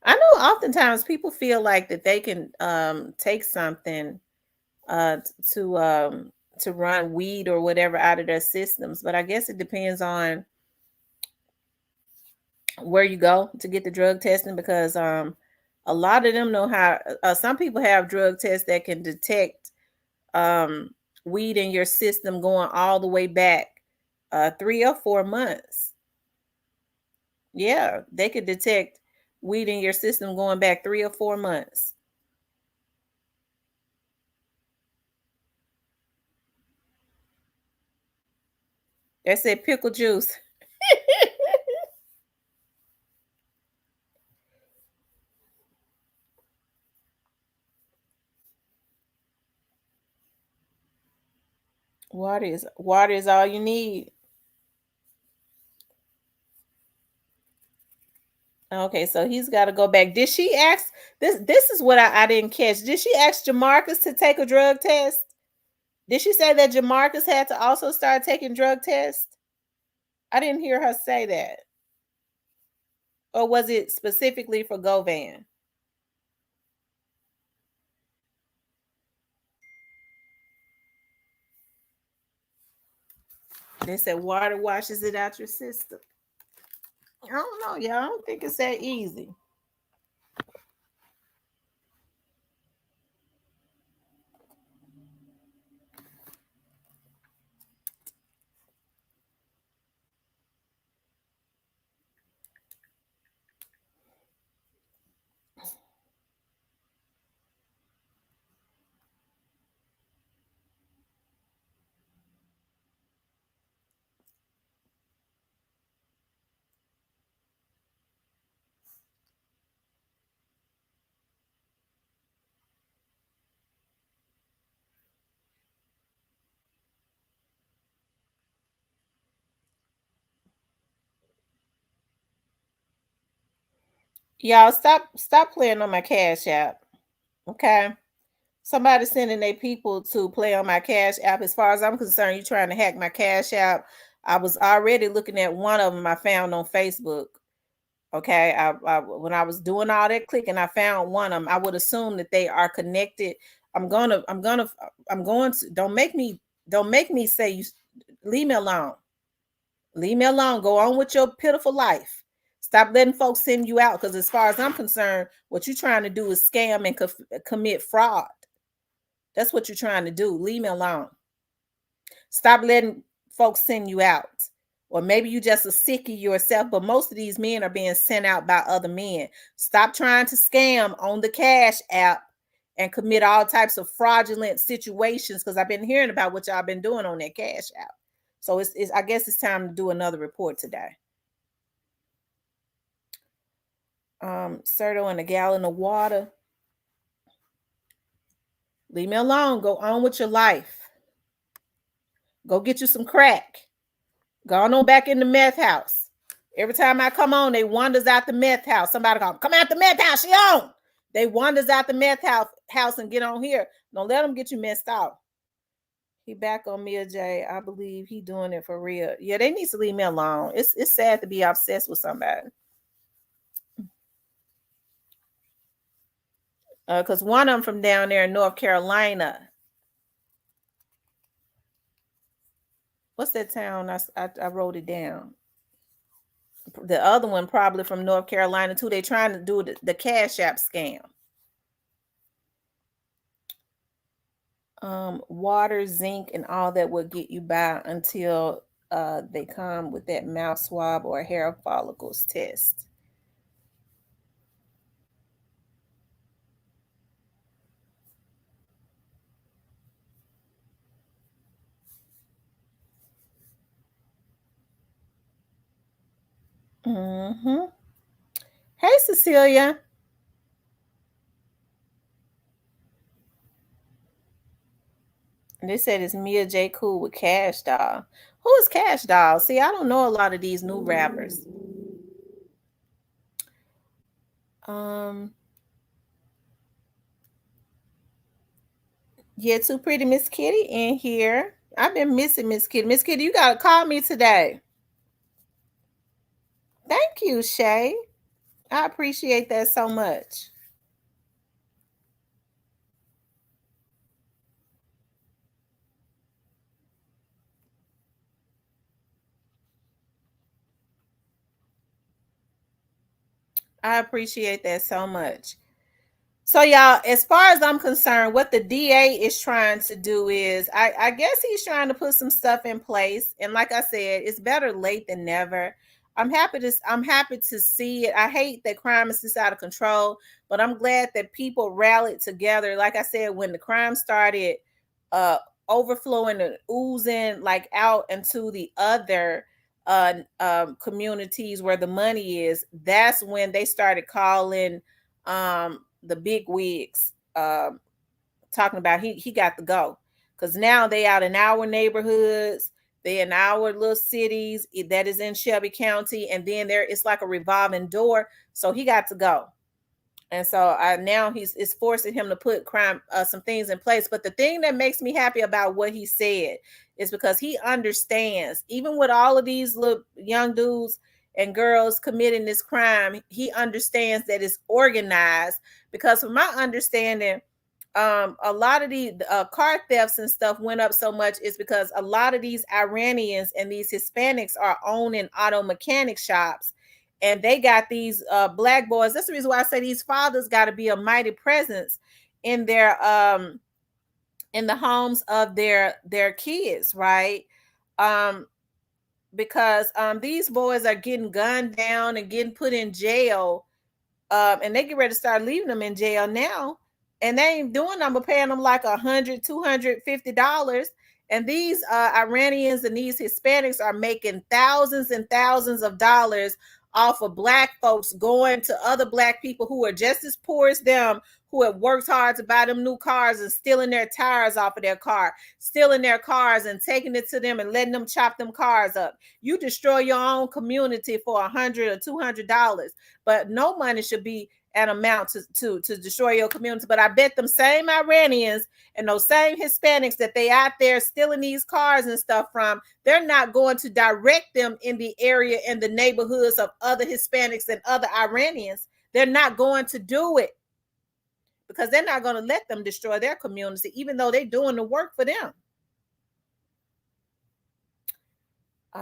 I know oftentimes people feel like that they can take something uh to um to run weed or whatever out of their systems, but I guess it depends on where you go to get the drug testing, because a lot of them know how some people have drug tests that can detect um weed in your system going all the way back 3 or 4 months. Yeah, they could detect weed in your system going back 3 or 4 months. They said pickle juice. Water is all you need. Okay, so he's got to go back. Did she ask this? This is what I didn't catch. Did she ask Jamarcus to take a drug test? Did she say that Jamarcus had to also start taking drug tests? I didn't hear her say that. Or was it specifically for Govan? They said water washes it out your system. I don't know, y'all. I don't think it's that easy. Y'all stop playing on my Cash App. Okay. Somebody sending their people to play on my Cash App. As far as I'm concerned, you trying to hack my Cash App. I was already looking at one of them I found on Facebook. Okay. When I was doing all that clicking, I found one of them. I would assume that they are connected. I'm going to don't make me say you leave me alone. Leave me alone. Go on with your pitiful life. Stop letting folks send you out, because as far as I'm concerned, what you're trying to do is scam and commit fraud. That's what you're trying to do. Leave me alone. Stop letting folks send you out. Or maybe you just a sickie yourself, but most of these men are being sent out by other men. Stop trying to scam on the Cash App and commit all types of fraudulent situations, because I've been hearing about what y'all been doing on that Cash App. So it's I guess it's time to do another report today. Serto and a gallon of water. Leave me alone. Go on with your life. Go get you some crack. Go on back in the meth house. Every time I come on, they wanders out the meth house. Somebody come out the meth house. She on. They wanders out the meth house and get on here. Don't let them get you messed up. He back on Mia J. I believe he doing it for real. Yeah, they need to leave me alone. It's sad to be obsessed with somebody. Because one of them from down there in North Carolina. What's that town? I wrote it down. The other one probably from North Carolina too. They trying to do the Cash App scam. Water, zinc, and all that will get you by until they come with that mouth swab or hair follicles test. Mm-hmm. Hey, Cecilia. And they said it's Mia J. Cool with Cash Doll. Who is Cash Doll? See, I don't know a lot of these new rappers. Yeah, too pretty Miss Kitty in here. I've been missing Miss Kitty. Miss Kitty, you gotta call me today. Thank you, Shay. I appreciate that so much. I appreciate that so much. So, y'all, as far as I'm concerned, what the DA is trying to do is, I guess he's trying to put some stuff in place. And like I said, it's better late than never. I'm happy to see it. I hate that crime is just out of control, but I'm glad that people rallied together. Like I said, when the crime started overflowing and oozing like out into the other communities where the money is, that's when they started calling the big wigs, talking about he got to go, because now they out in our neighborhoods, they in our little cities that is in Shelby County, and then there it's like a revolving door, so he got to go. And so now it's forcing him to put some things in place. But the thing that makes me happy about what he said is because he understands, even with all of these little young dudes and girls committing this crime, he understands that it's organized. Because from my understanding, a lot of the car thefts and stuff went up so much is because a lot of these Iranians and these Hispanics are owning auto mechanic shops, and they got these black boys. That's the reason why I say these fathers got to be a mighty presence in their in the homes of their kids, right? Because these boys are getting gunned down and getting put in jail, and they get ready to start leaving them in jail now, and they ain't doing them but paying them like $100, $250. And these Iranians and these Hispanics are making thousands and thousands of dollars off of black folks going to other black people who are just as poor as them, who have worked hard to buy them new cars and stealing their tires off of their car, stealing their cars and taking it to them and letting them chop them cars up. You destroy your own community for $100 or $200, but no money should be an amount to destroy your community. But I bet them same Iranians and those same Hispanics that they out there stealing these cars and stuff from, they're not going to direct them in the area and the neighborhoods of other Hispanics and other Iranians. They're not going to do it because they're not going to let them destroy their community, even though they're doing the work for them.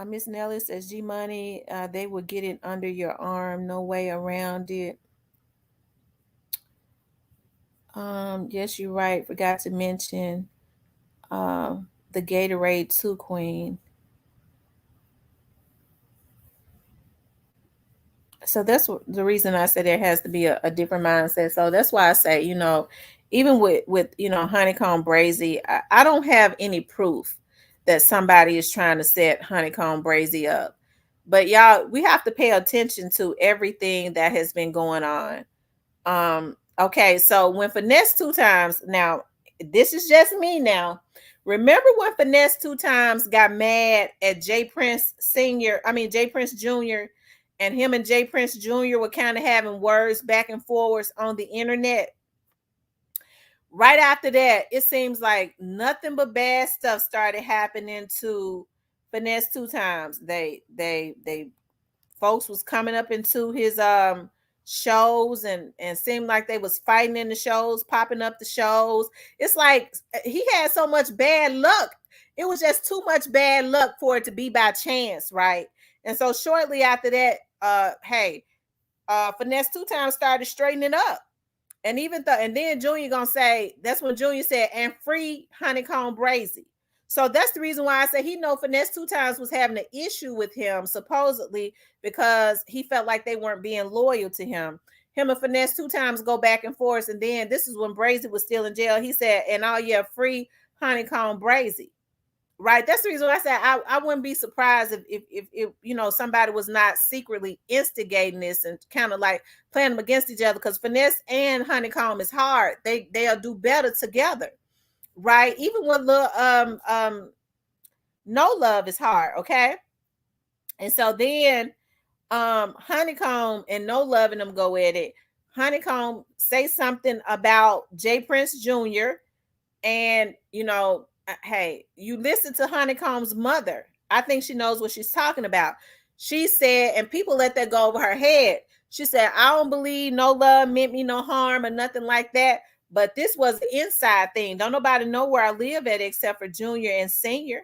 Miss Nelly says, G Money, they will get it under your arm. No way around it. Yes, you're right. Forgot to mention the Gatorade too, Queen. So that's the reason I said there has to be a different mindset. So that's why I say, even with Honeykombbrazy, I don't have any proof that somebody is trying to set Honeykombbrazy up. But y'all, we have to pay attention to everything that has been going on. Okay, so when Finesse 2 Times, now this is just me now. Remember when Finesse 2 Times got mad at J Prince Jr., and him and J Prince Jr. were kind of having words back and forwards on the internet? Right after that, it seems like nothing but bad stuff started happening to Finesse 2 Times. They folks was coming up into his shows and seemed like they was fighting in the shows, popping up the shows. It's like he had so much bad luck. It was just too much bad luck for it to be by chance, right? And so shortly after that, Finesse 2 Times started straightening up. And then Junior gonna say, that's when Junior said, and free Honeykombbrazy. So that's the reason why I say he know Finesse 2 Times was having an issue with him, supposedly, because he felt like they weren't being loyal to him. Him and Finesse 2 Times go back and forth. And then this is when Brazy was still in jail. He said, and free Honeykombbrazy. Right. That's the reason why I said I wouldn't be surprised if somebody was not secretly instigating this and kind of like playing them against each other, because Finesse and Honeykomb is hard. They'll do better together. Right. Even with No Love is hard. Okay. And so then Honeykomb and No Love and them go at it. Honeykomb say something about J Prince Jr. and hey, you listen to Honeykomb's mother. I think she knows what she's talking about. She said, and people let that go over her head. She said, I don't believe No Love meant me no harm or nothing like that. But this was an inside thing. Don't nobody know where I live at except for Junior and Senior.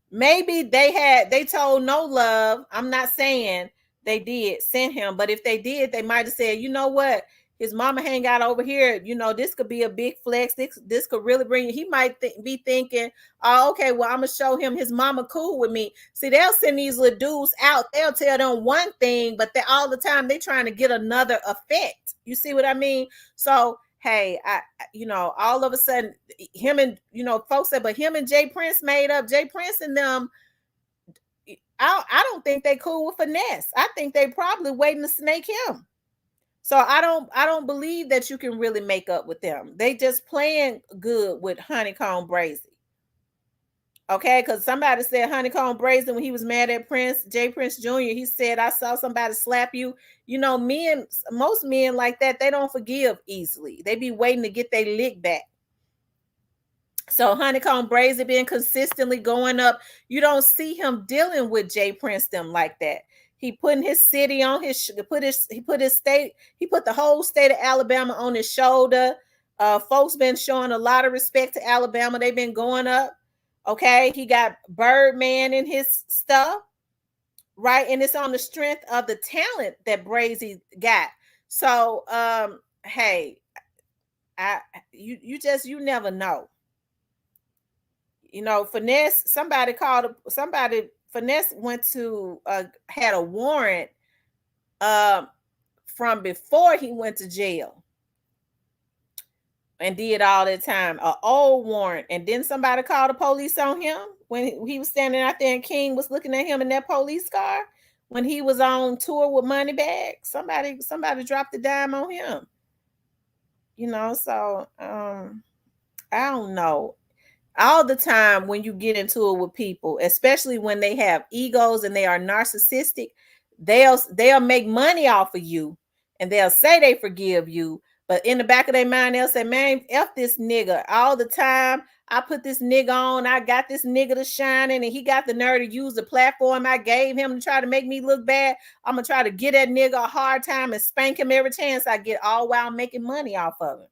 Maybe they told No Love. I'm not saying they did send him, but if they did, they might have said, you know what? His mama hang out over here. This could be a big flex. This could really bring. He might be thinking, oh, okay, well, I'm gonna show him his mama cool with me. See, they'll send these little dudes out. They'll tell them one thing, but all the time they trying to get another effect. You see what I mean? So, hey, all of a sudden, him and folks said, but him and J Prince made up. J Prince and them. I don't think they cool with Finesse. I think they probably waiting to snake him. So I don't believe that you can really make up with them. They just playing good with Honeykombbrazy. Okay, because somebody said Honeykombbrazy when he was mad at J Prince Jr. He said, I saw somebody slap you. Most men like that, they don't forgive easily. They be waiting to get their lick back. So Honeykombbrazy been consistently going up. You don't see him dealing with J Prince them like that. He putting his city on his state. He put the whole state of Alabama on his shoulder. Folks been showing a lot of respect to Alabama. They've been going up. Okay, he got Birdman in his stuff, right? And it's on the strength of the talent that Brazy got. So, hey, you never know. Finesse. Finesse went to had a warrant from before he went to jail and did all that time, an old warrant. And then somebody called the police on him when he was standing out there and King was looking at him in that police car when he was on tour with Moneybag. Somebody dropped the dime on him. So I don't know. All the time when you get into it with people, especially when they have egos and they are narcissistic, they'll make money off of you and they'll say they forgive you, but in the back of their mind they'll say, man, F this nigga all the time. I put this nigga on, I got this nigga to shining, and he got the nerve to use the platform I gave him to try to make me look bad. I'm gonna try to get that nigga a hard time and spank him every chance I get, all while making money off of him.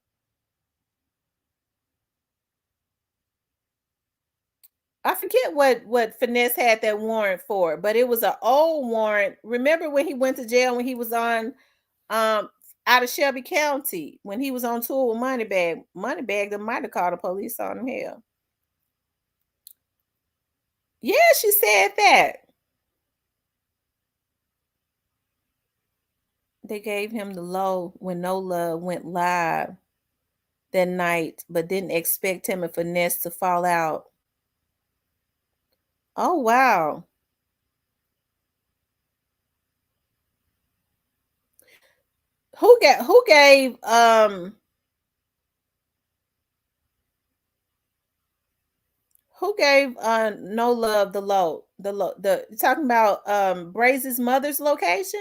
I forget what Finesse had that warrant for, but it was an old warrant. Remember when he went to jail when he was on um out of Shelby County when he was on tour with Moneybag? Moneybag that might have called the police on him. Hell, yeah, she said that they gave him the low when No Love went live that night, but didn't expect him and Finesse to fall out. Oh wow. Who gave No Love the you talking about Brazy's mother's location?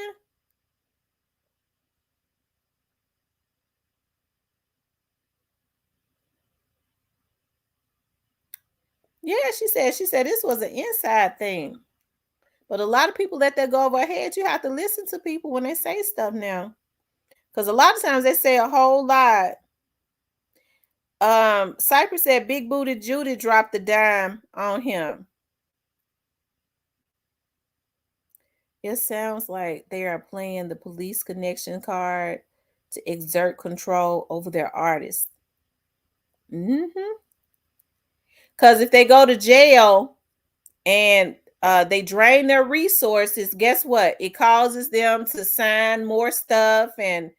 Yeah, she said this was an inside thing. But a lot of people let that go over their head. You have to listen to people when they say stuff now. Because a lot of times they say a whole lot. Cypress said Big Booty Judy dropped the dime on him. It sounds like they are playing the police connection card to exert control over their artists. Mm-hmm. Because if they go to jail and they drain their resources, guess what? It causes them to sign more stuff and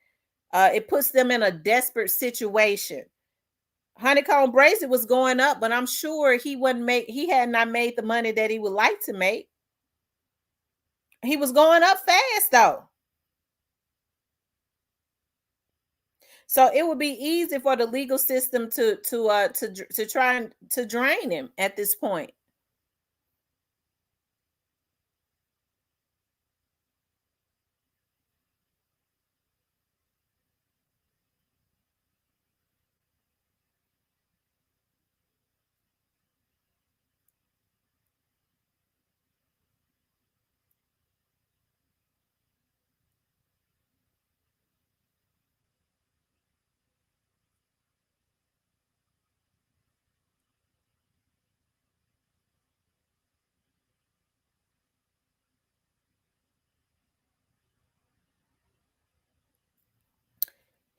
it puts them in a desperate situation. Honeykombbrazy was going up, but I'm sure he had not made the money that he would like to make. He was going up fast though. So it would be easy for the legal system to try and to drain him at this point.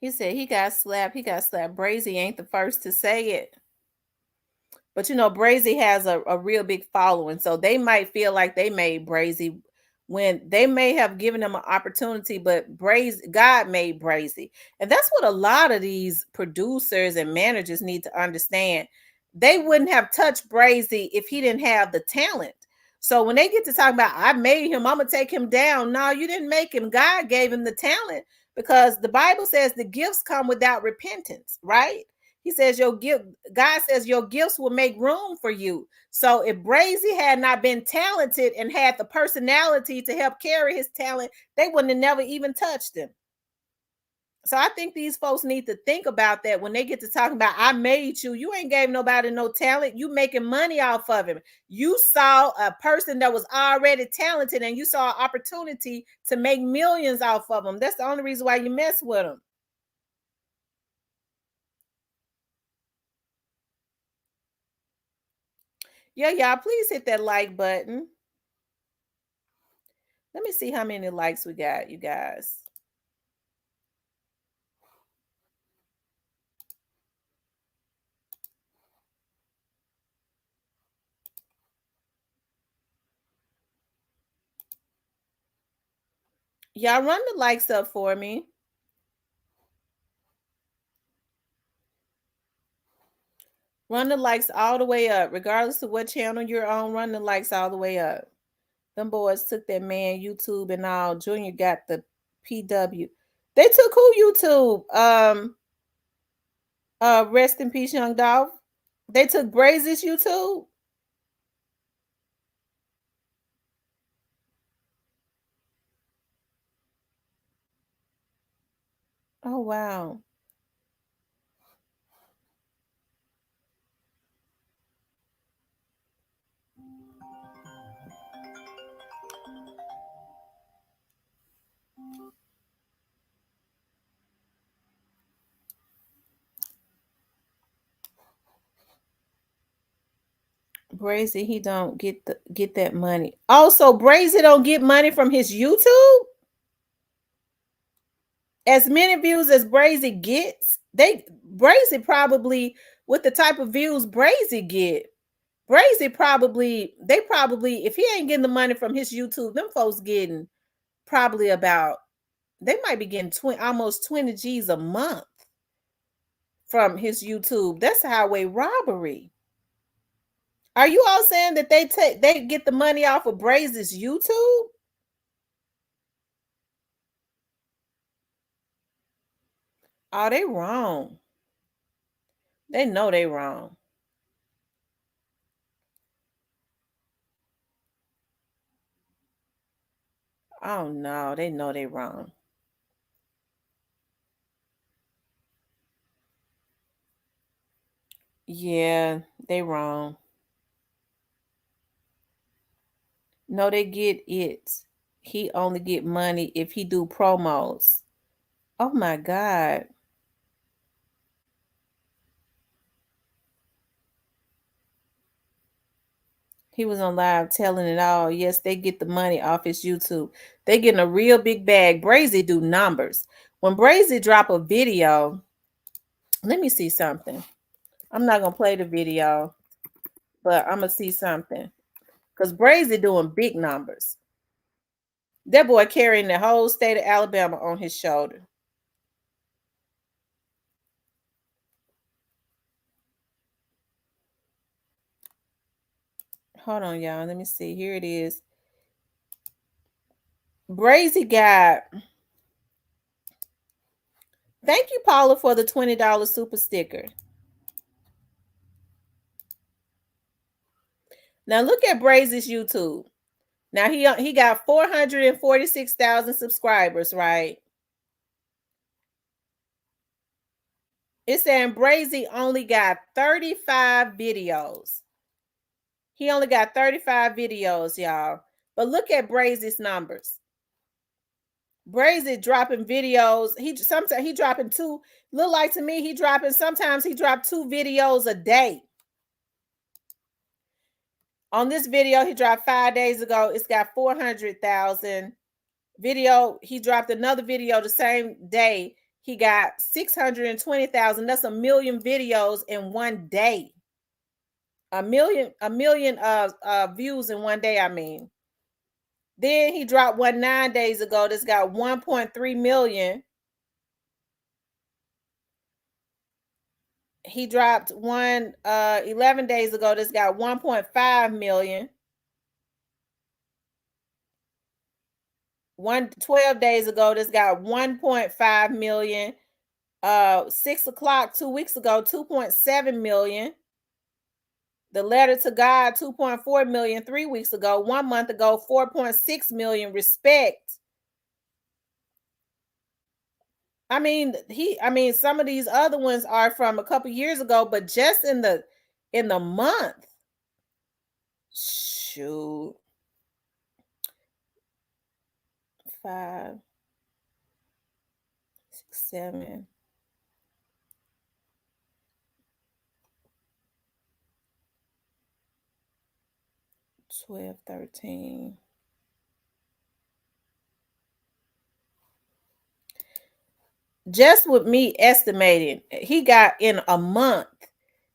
He said he got slapped. He got slapped. Brazy ain't the first to say it. But Brazy has a real big following, so they might feel like they made Brazy when they may have given them an opportunity, but God made Brazy. And that's what a lot of these producers and managers need to understand. They wouldn't have touched Brazy if he didn't have the talent. So when they get to talk about, I made him, I'm gonna take him down. No, you didn't make him. God gave him the talent because the Bible says the gifts come without repentance, right? He says your gift, God says your gifts will make room for you. So if Brazy had not been talented and had the personality to help carry his talent, they wouldn't have never even touched him. So I think these folks need to think about that when they get to talking about, I made you. You ain't gave nobody no talent. You making money off of him. You saw a person that was already talented and you saw an opportunity to make millions off of them. That's the only reason why you mess with them. Yeah, y'all, please hit that like button. Let me see how many likes we got, you guys. Y'all run the likes up for me. Run the likes all the way up, regardless of what channel you're on. Run the likes all the way up. Them boys took that man YouTube and all. Junior got the PW. They took who YouTube? Rest in peace, Young Dolph. They took Brazy's YouTube. Oh wow. Brazy, he don't get that money. Also, Brazy don't get money from his YouTube. As many views as Brazy gets, Brazy probably, with the type of views Brazy get, Brazy probably, if he ain't getting the money from his YouTube, them folks getting probably about, they might be getting almost 20 G's a month from his YouTube. That's highway robbery. Are you all saying that they get the money off of Brazy's YouTube? Oh, they wrong. They know they wrong. Oh no, they know they wrong. Yeah, they wrong. No, they get it. He only get money if he do promos. Oh my God. He was on live telling it all. Yes, they get the money off his YouTube. They getting a real big bag. Brazy do numbers. When Brazy drop a video, let me see something. I'm not gonna play the video, but I'm gonna see something. Because Brazy doing big numbers. That boy carrying the whole state of Alabama on his shoulder. Hold on, y'all. Let me see. Here it is. Brazy got. Thank you, Paula, for the $20 super sticker. Now look at Brazy's YouTube. Now he got 446,000 subscribers, right? It's saying Brazy only got 35 videos. He only got 35 videos, y'all. But look at Brazy's numbers. Brazy dropping videos. Sometimes he dropping two. Look like to me sometimes he dropped 2 videos a day. On this video he dropped 5 days ago, it's got 400,000. Video, he dropped another video the same day, he got 620,000. That's a million videos in one day. A million views in one day, I mean. Then he dropped one 9 days ago that's got 1.3 million. He dropped one 11 days ago that's got 1.5 million. 12 days ago that's got 1.5 million. 6 o'clock 2 weeks ago, 2.7 million. The letter to God, 2.4 million 3 weeks ago. 1 month ago, 4.6 million. Respect. I mean, some of these other ones are from a couple years ago, but just in the month, shoot, 5, 6, 7. 12, 13. Just with me estimating, he got in a month,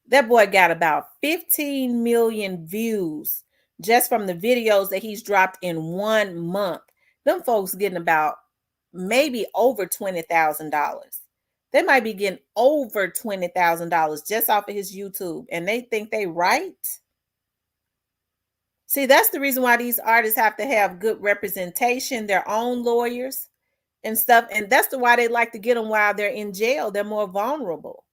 that boy got about 15 million views just from the videos that he's dropped in 1 month. Them folks getting about maybe over $20,000. They might be getting over $20,000 just off of his YouTube, and they think they right. See, that's the reason why these artists have to have good representation, their own lawyers and stuff. And that's why they like to get them while they're in jail. They're more vulnerable.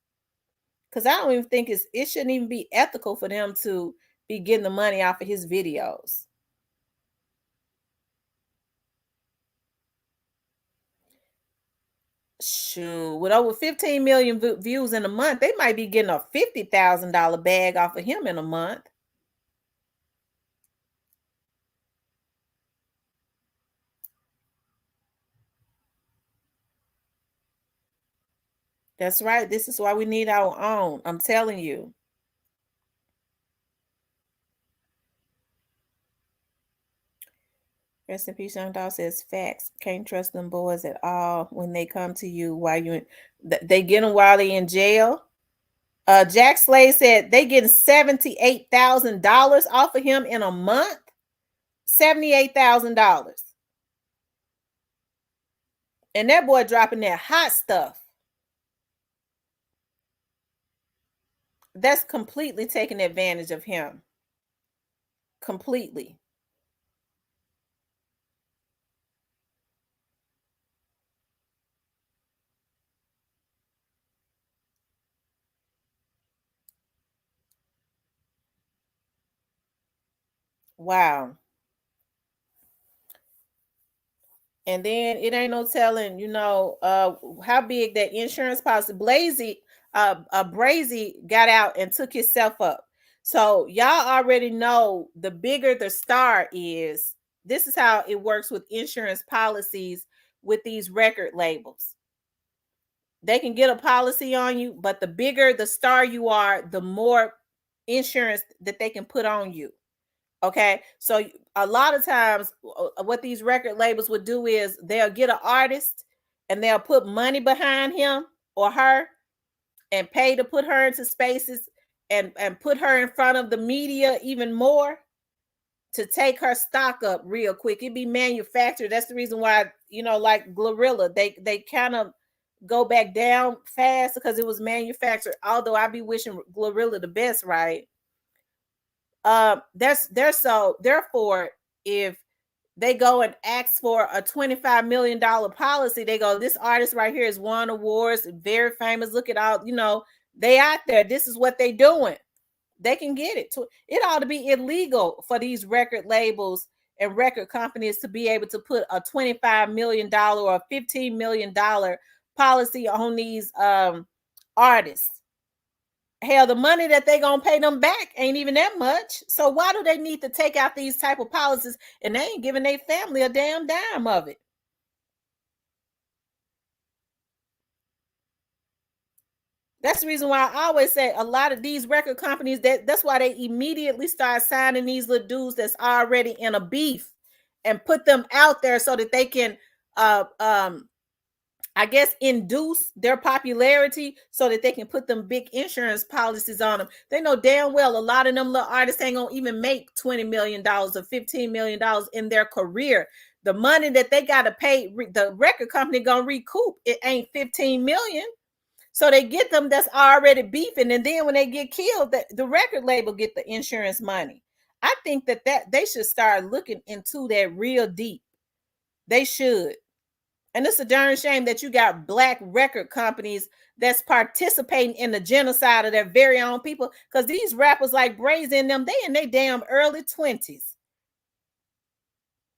Because I don't even think it shouldn't even be ethical for them to be getting the money off of his videos. Shoot, with over 15 million views in a month, they might be getting a $50,000 bag off of him in a month. That's right. This is why we need our own. I'm telling you. Rest in peace, Young Dog says facts. Can't trust them boys at all when they come to you while they get them while they in jail. Jack Slade said they getting $78,000 off of him in a month. $78,000. And that boy dropping that hot stuff. That's completely taking advantage of him. Completely. Wow. And then it ain't no telling, how big that insurance policy. Brazy got out and took himself up. So y'all already know the bigger the star is, this is how it works with insurance policies with these record labels. They can get a policy on you, but the bigger the star you are, the more insurance that they can put on you. Okay, so a lot of times what these record labels would do is they'll get an artist and they'll put money behind him or her and pay to put her into spaces and put her in front of the media even more to take her stock up real quick. It'd be manufactured. That's the reason why, like Glorilla, they kind of go back down fast because it was manufactured. Although I be wishing Glorilla the best, right? Therefore, if they go and ask for a $25 million policy, they go, this artist right here has won awards, very famous. Look at all, they out there. This is what they doing. They can get it. It ought to be illegal for these record labels and record companies to be able to put a $25 million or $15 million policy on these artists. Hell, the money that they gonna pay them back ain't even that much. So why do they need to take out these type of policies and they ain't giving their family a damn dime of it? That's the reason why I always say a lot of these record companies, that's why they immediately start signing these little dudes that's already in a beef and put them out there so that they can I guess induce their popularity so that they can put them big insurance policies on them. They know damn well a lot of them little artists ain't gonna even make $20 million or $15 million in their career. The money that they gotta pay the record company gonna recoup, it ain't 15 million. So they get them that's already beefing, and then when they get killed, the record label get the insurance money. I think that they should start looking into that real deep. They should. And it's a darn shame that you got black record companies that's participating in the genocide of their very own people. Because these rappers like Brazy and them, they in their damn early 20s.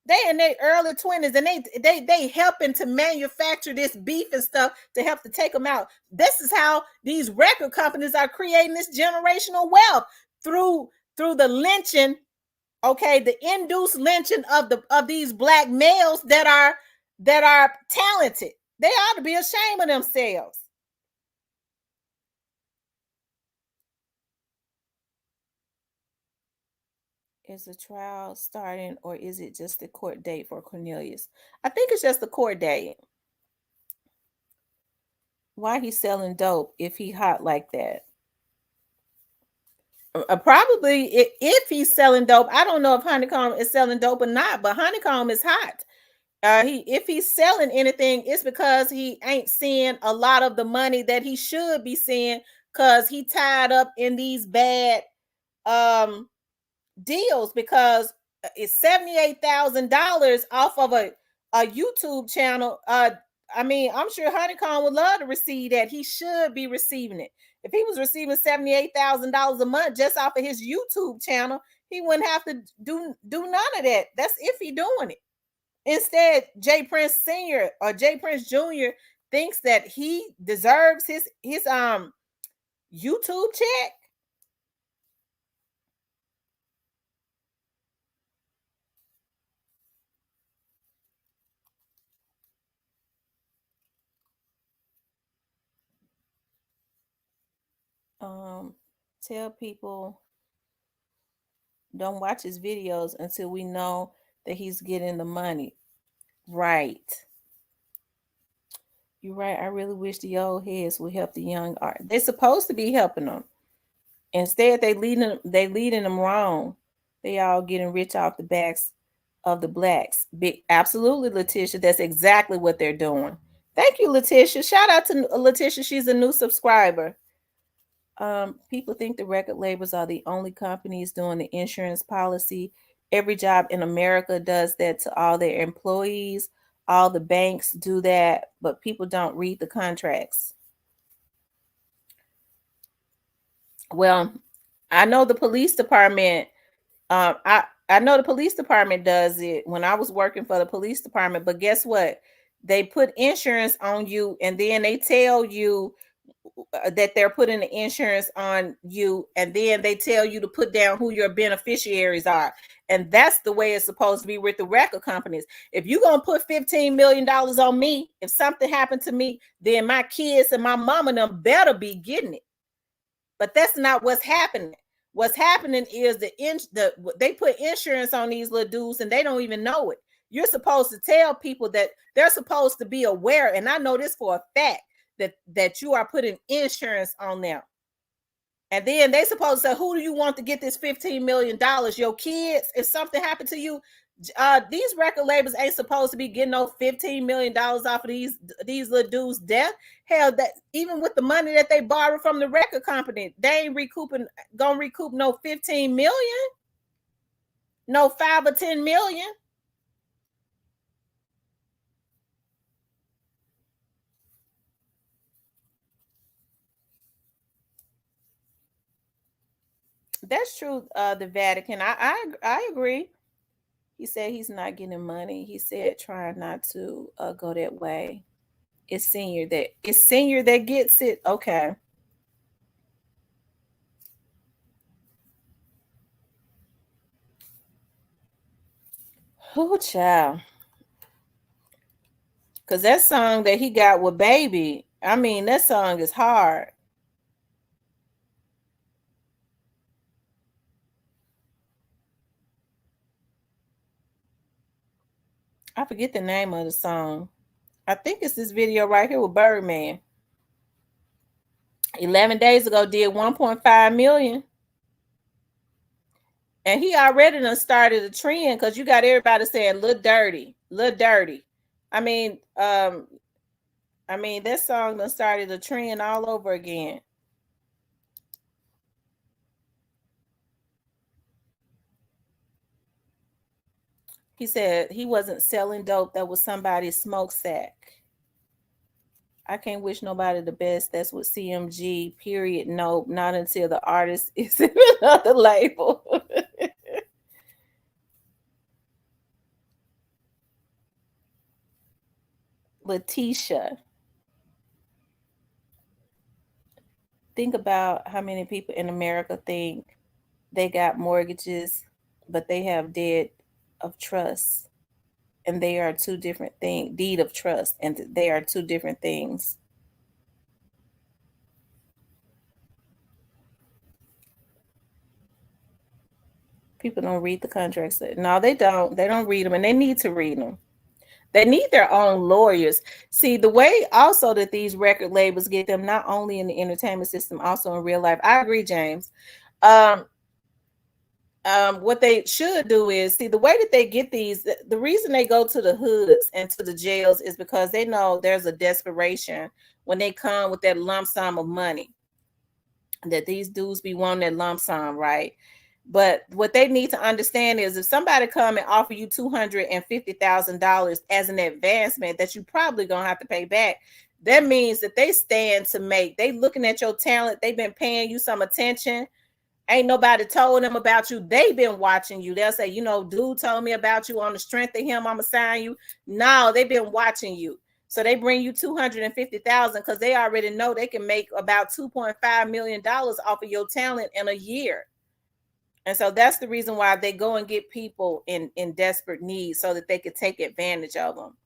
They in their early 20s, and they helping to manufacture this beef and stuff to help to take them out. This is how these record companies are creating this generational wealth through the lynching, okay, the induced lynching of these black males that are talented. They ought to be ashamed of themselves. Is the trial starting, or is it just the court date for Cornelius? I think it's just the court date. Why he's selling dope if he hot like that? Probably if he's selling dope. I don't know if Honeycomb is selling dope or not, but Honeycomb is hot. If he's selling anything, it's because he ain't seeing a lot of the money that he should be seeing because he tied up in these bad deals, because it's $78,000 off of a YouTube channel. I mean, I'm sure Honeycomb would love to receive that. He should be receiving it. If he was receiving $78,000 a month just off of his YouTube channel, he wouldn't have to do none of that. That's if he doing it. Instead, Jay Prince Sr. or Jay Prince Jr. thinks that he deserves his YouTube check. Tell people don't watch his videos until we know that he's getting the money. Right. You're right. I really wish the old heads would help the young art. They're supposed to be helping them. Instead, they leading them wrong. They all getting rich off the backs of the blacks. Absolutely, Letitia. That's exactly what they're doing. Thank you, Letitia. Shout out to Letitia. She's a new subscriber. People think the record labels are the only companies doing the insurance policy. Every job in America does that to all their employees. All the banks do that, but people don't read the contracts. Well, I know the police department. I know the police department does it when I was working for the police department. But guess what? They put insurance on you, and then they tell you that they're putting the insurance on you, and then they tell you to put down who your beneficiaries are. And that's the way it's supposed to be with the record companies. If you're going to put $15 million on me, if something happened to me, then my kids and my mom and them better be getting it. But that's not what's happening. What's happening is they put insurance on these little dudes and they don't even know it. You're supposed to tell people that they're supposed to be aware, and I know this for a fact, that you are putting insurance on them. And then they supposed to say, who do you want to get this $15 million? Your kids? If something happened to you, these record labels ain't supposed to be getting no $15 million off of these little dudes' death. Hell, that even with the money that they borrowed from the record company, they ain't gonna recoup no 15 million, no 5 or 10 million. That's true. The Vatican. I agree. He said he's not getting money. He said trying not to go that way. It's senior that gets it. Okay. Oh, child. Because that song that he got with Baby, I mean, that song is hard. I forget the name of the song. I think it's this video right here with Birdman. 11 days ago did 1.5 million. And he already done started a trend because you got everybody saying "Look Dirty, Look Dirty." I mean, that song done started a trend all over again. He said he wasn't selling dope. That was somebody's smokestack. I can't wish nobody the best. That's what CMG, period. Nope, not until the artist is in another label. Letitia. Think about how many people in America think they got mortgages, but they have deed of trust. And they are two different things. Deed of trust, and they are two different things. People don't read the contracts. No, they don't. They don't read them, and they need to read them. They need their own lawyers. See, the way also that these record labels get them, not only in the entertainment system, also in real life. I agree, James. What they should do is see the way that they get these. The reason they go to the hoods and to the jails is because they know there's a desperation when they come with that lump sum of money. That these dudes be wanting that lump sum, right? But what they need to understand is if somebody come and offer you $250,000 as an advancement that you probably gonna have to pay back, that means that they stand to make. They looking at your talent. They've been paying you some attention. Ain't nobody told them about you. They've been watching you. They'll say, dude told me about you. On the strength of him, I'm gonna sign you. No, they've been watching you. So they bring you $250,000 because they already know they can make about $2.5 million off of your talent in a year. And so that's the reason why they go and get people in desperate need so that they could take advantage of them.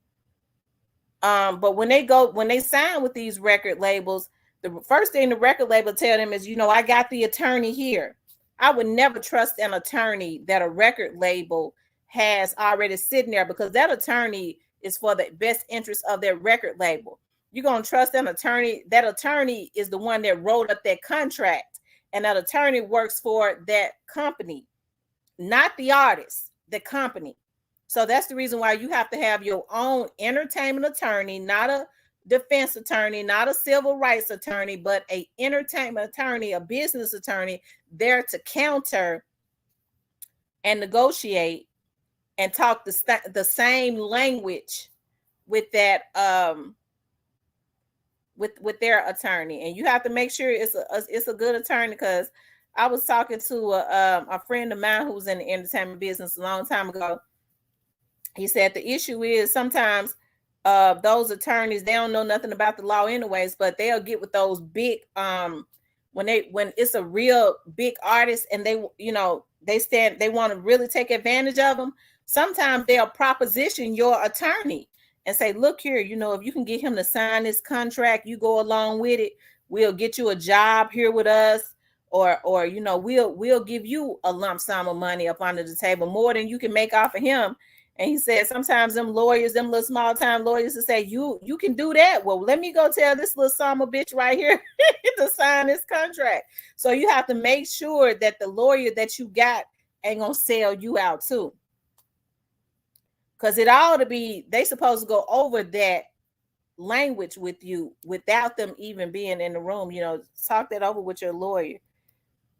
But when they sign with these record labels, the first thing the record label tell them is, I got the attorney here. I would never trust an attorney that a record label has already sitting there, because that attorney is for the best interest of their record label. You're going to trust an attorney. That attorney is the one that wrote up that contract, and that attorney works for that company, not the artist, the company. So that's the reason why you have to have your own entertainment attorney, not a defense attorney, not a civil rights attorney, but an entertainment attorney, a business attorney, there to counter and negotiate and talk the same language with that with their attorney. And you have to make sure it's a good attorney, because I was talking to a friend of mine who was in the entertainment business a long time ago. He said the issue is sometimes those attorneys, they don't know nothing about the law anyways, but they'll get with those big when it's a real big artist and they want to really take advantage of them. Sometimes they'll proposition your attorney and say, look here, if you can get him to sign this contract, you go along with it, we'll get you a job here with us, or we'll give you a lump sum of money up under the table, more than you can make off of him. And he said sometimes them lawyers, them little small time lawyers, to say, you can do that. Well, let me go tell this little son of a bitch right here to sign this contract. So you have to make sure that the lawyer that you got ain't gonna sell you out too. Because it ought to be, they supposed to go over that language with you without them even being in the room. Talk that over with your lawyer.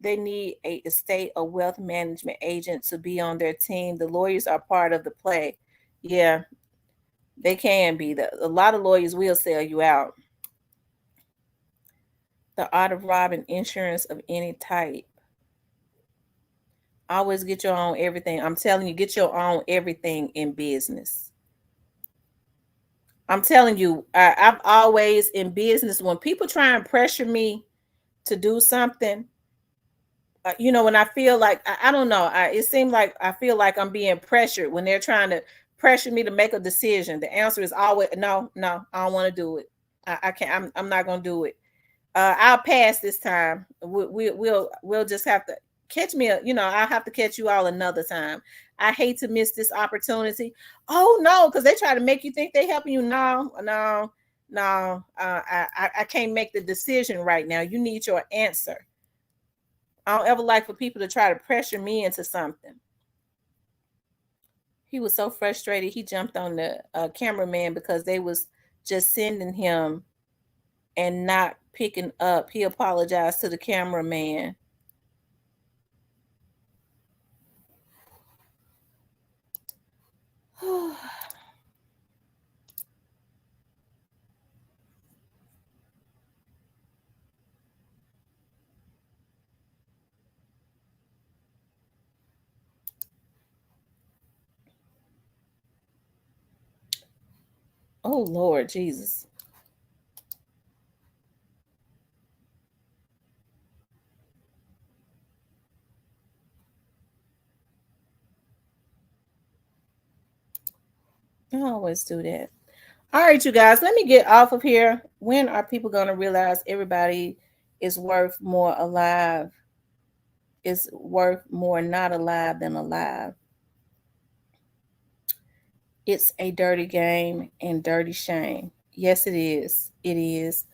They need a estate or wealth management agent to be on their team. The lawyers are part of the play. Yeah, they can be. A lot of lawyers will sell you out. The art of robbing insurance of any type. Always get your own everything. I'm telling you, get your own everything in business. I'm telling you, I've always in business, when people try and pressure me to do something, when I feel like, I don't know, it seems like I feel like I'm being pressured when they're trying to pressure me to make a decision. The answer is always no, I don't want to do it. I can't. I'm not gonna do it. I'll pass this time. We'll just have to catch me. I'll have to catch you all another time. I hate to miss this opportunity. Oh no, because they try to make you think they're helping you. No. I can't make the decision right now. You need your answer. I don't ever like for people to try to pressure me into something. He was so frustrated. He jumped on the cameraman because they was just sending him and not picking up. He apologized to the cameraman. Oh, Lord Jesus. I always do that. All right, you guys, let me get off of here. When are people going to realize everybody is worth more alive? Is worth more not alive than alive? It's a dirty game and dirty shame. Yes, it is. It is.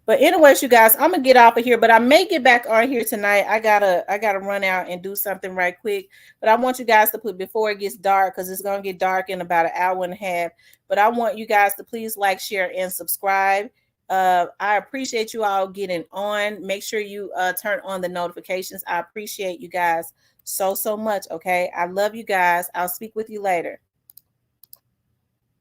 But anyways, you guys, I'm gonna get off of here, but I may get back on here tonight. I gotta run out and do something right quick. But I want you guys to put before it gets dark, because it's gonna get dark in about an hour and a half. But I want you guys to please like, share, and subscribe. I appreciate you all getting on. Make sure you turn on the notifications. I appreciate you guys so much. Okay, I love you guys. I'll speak with you later.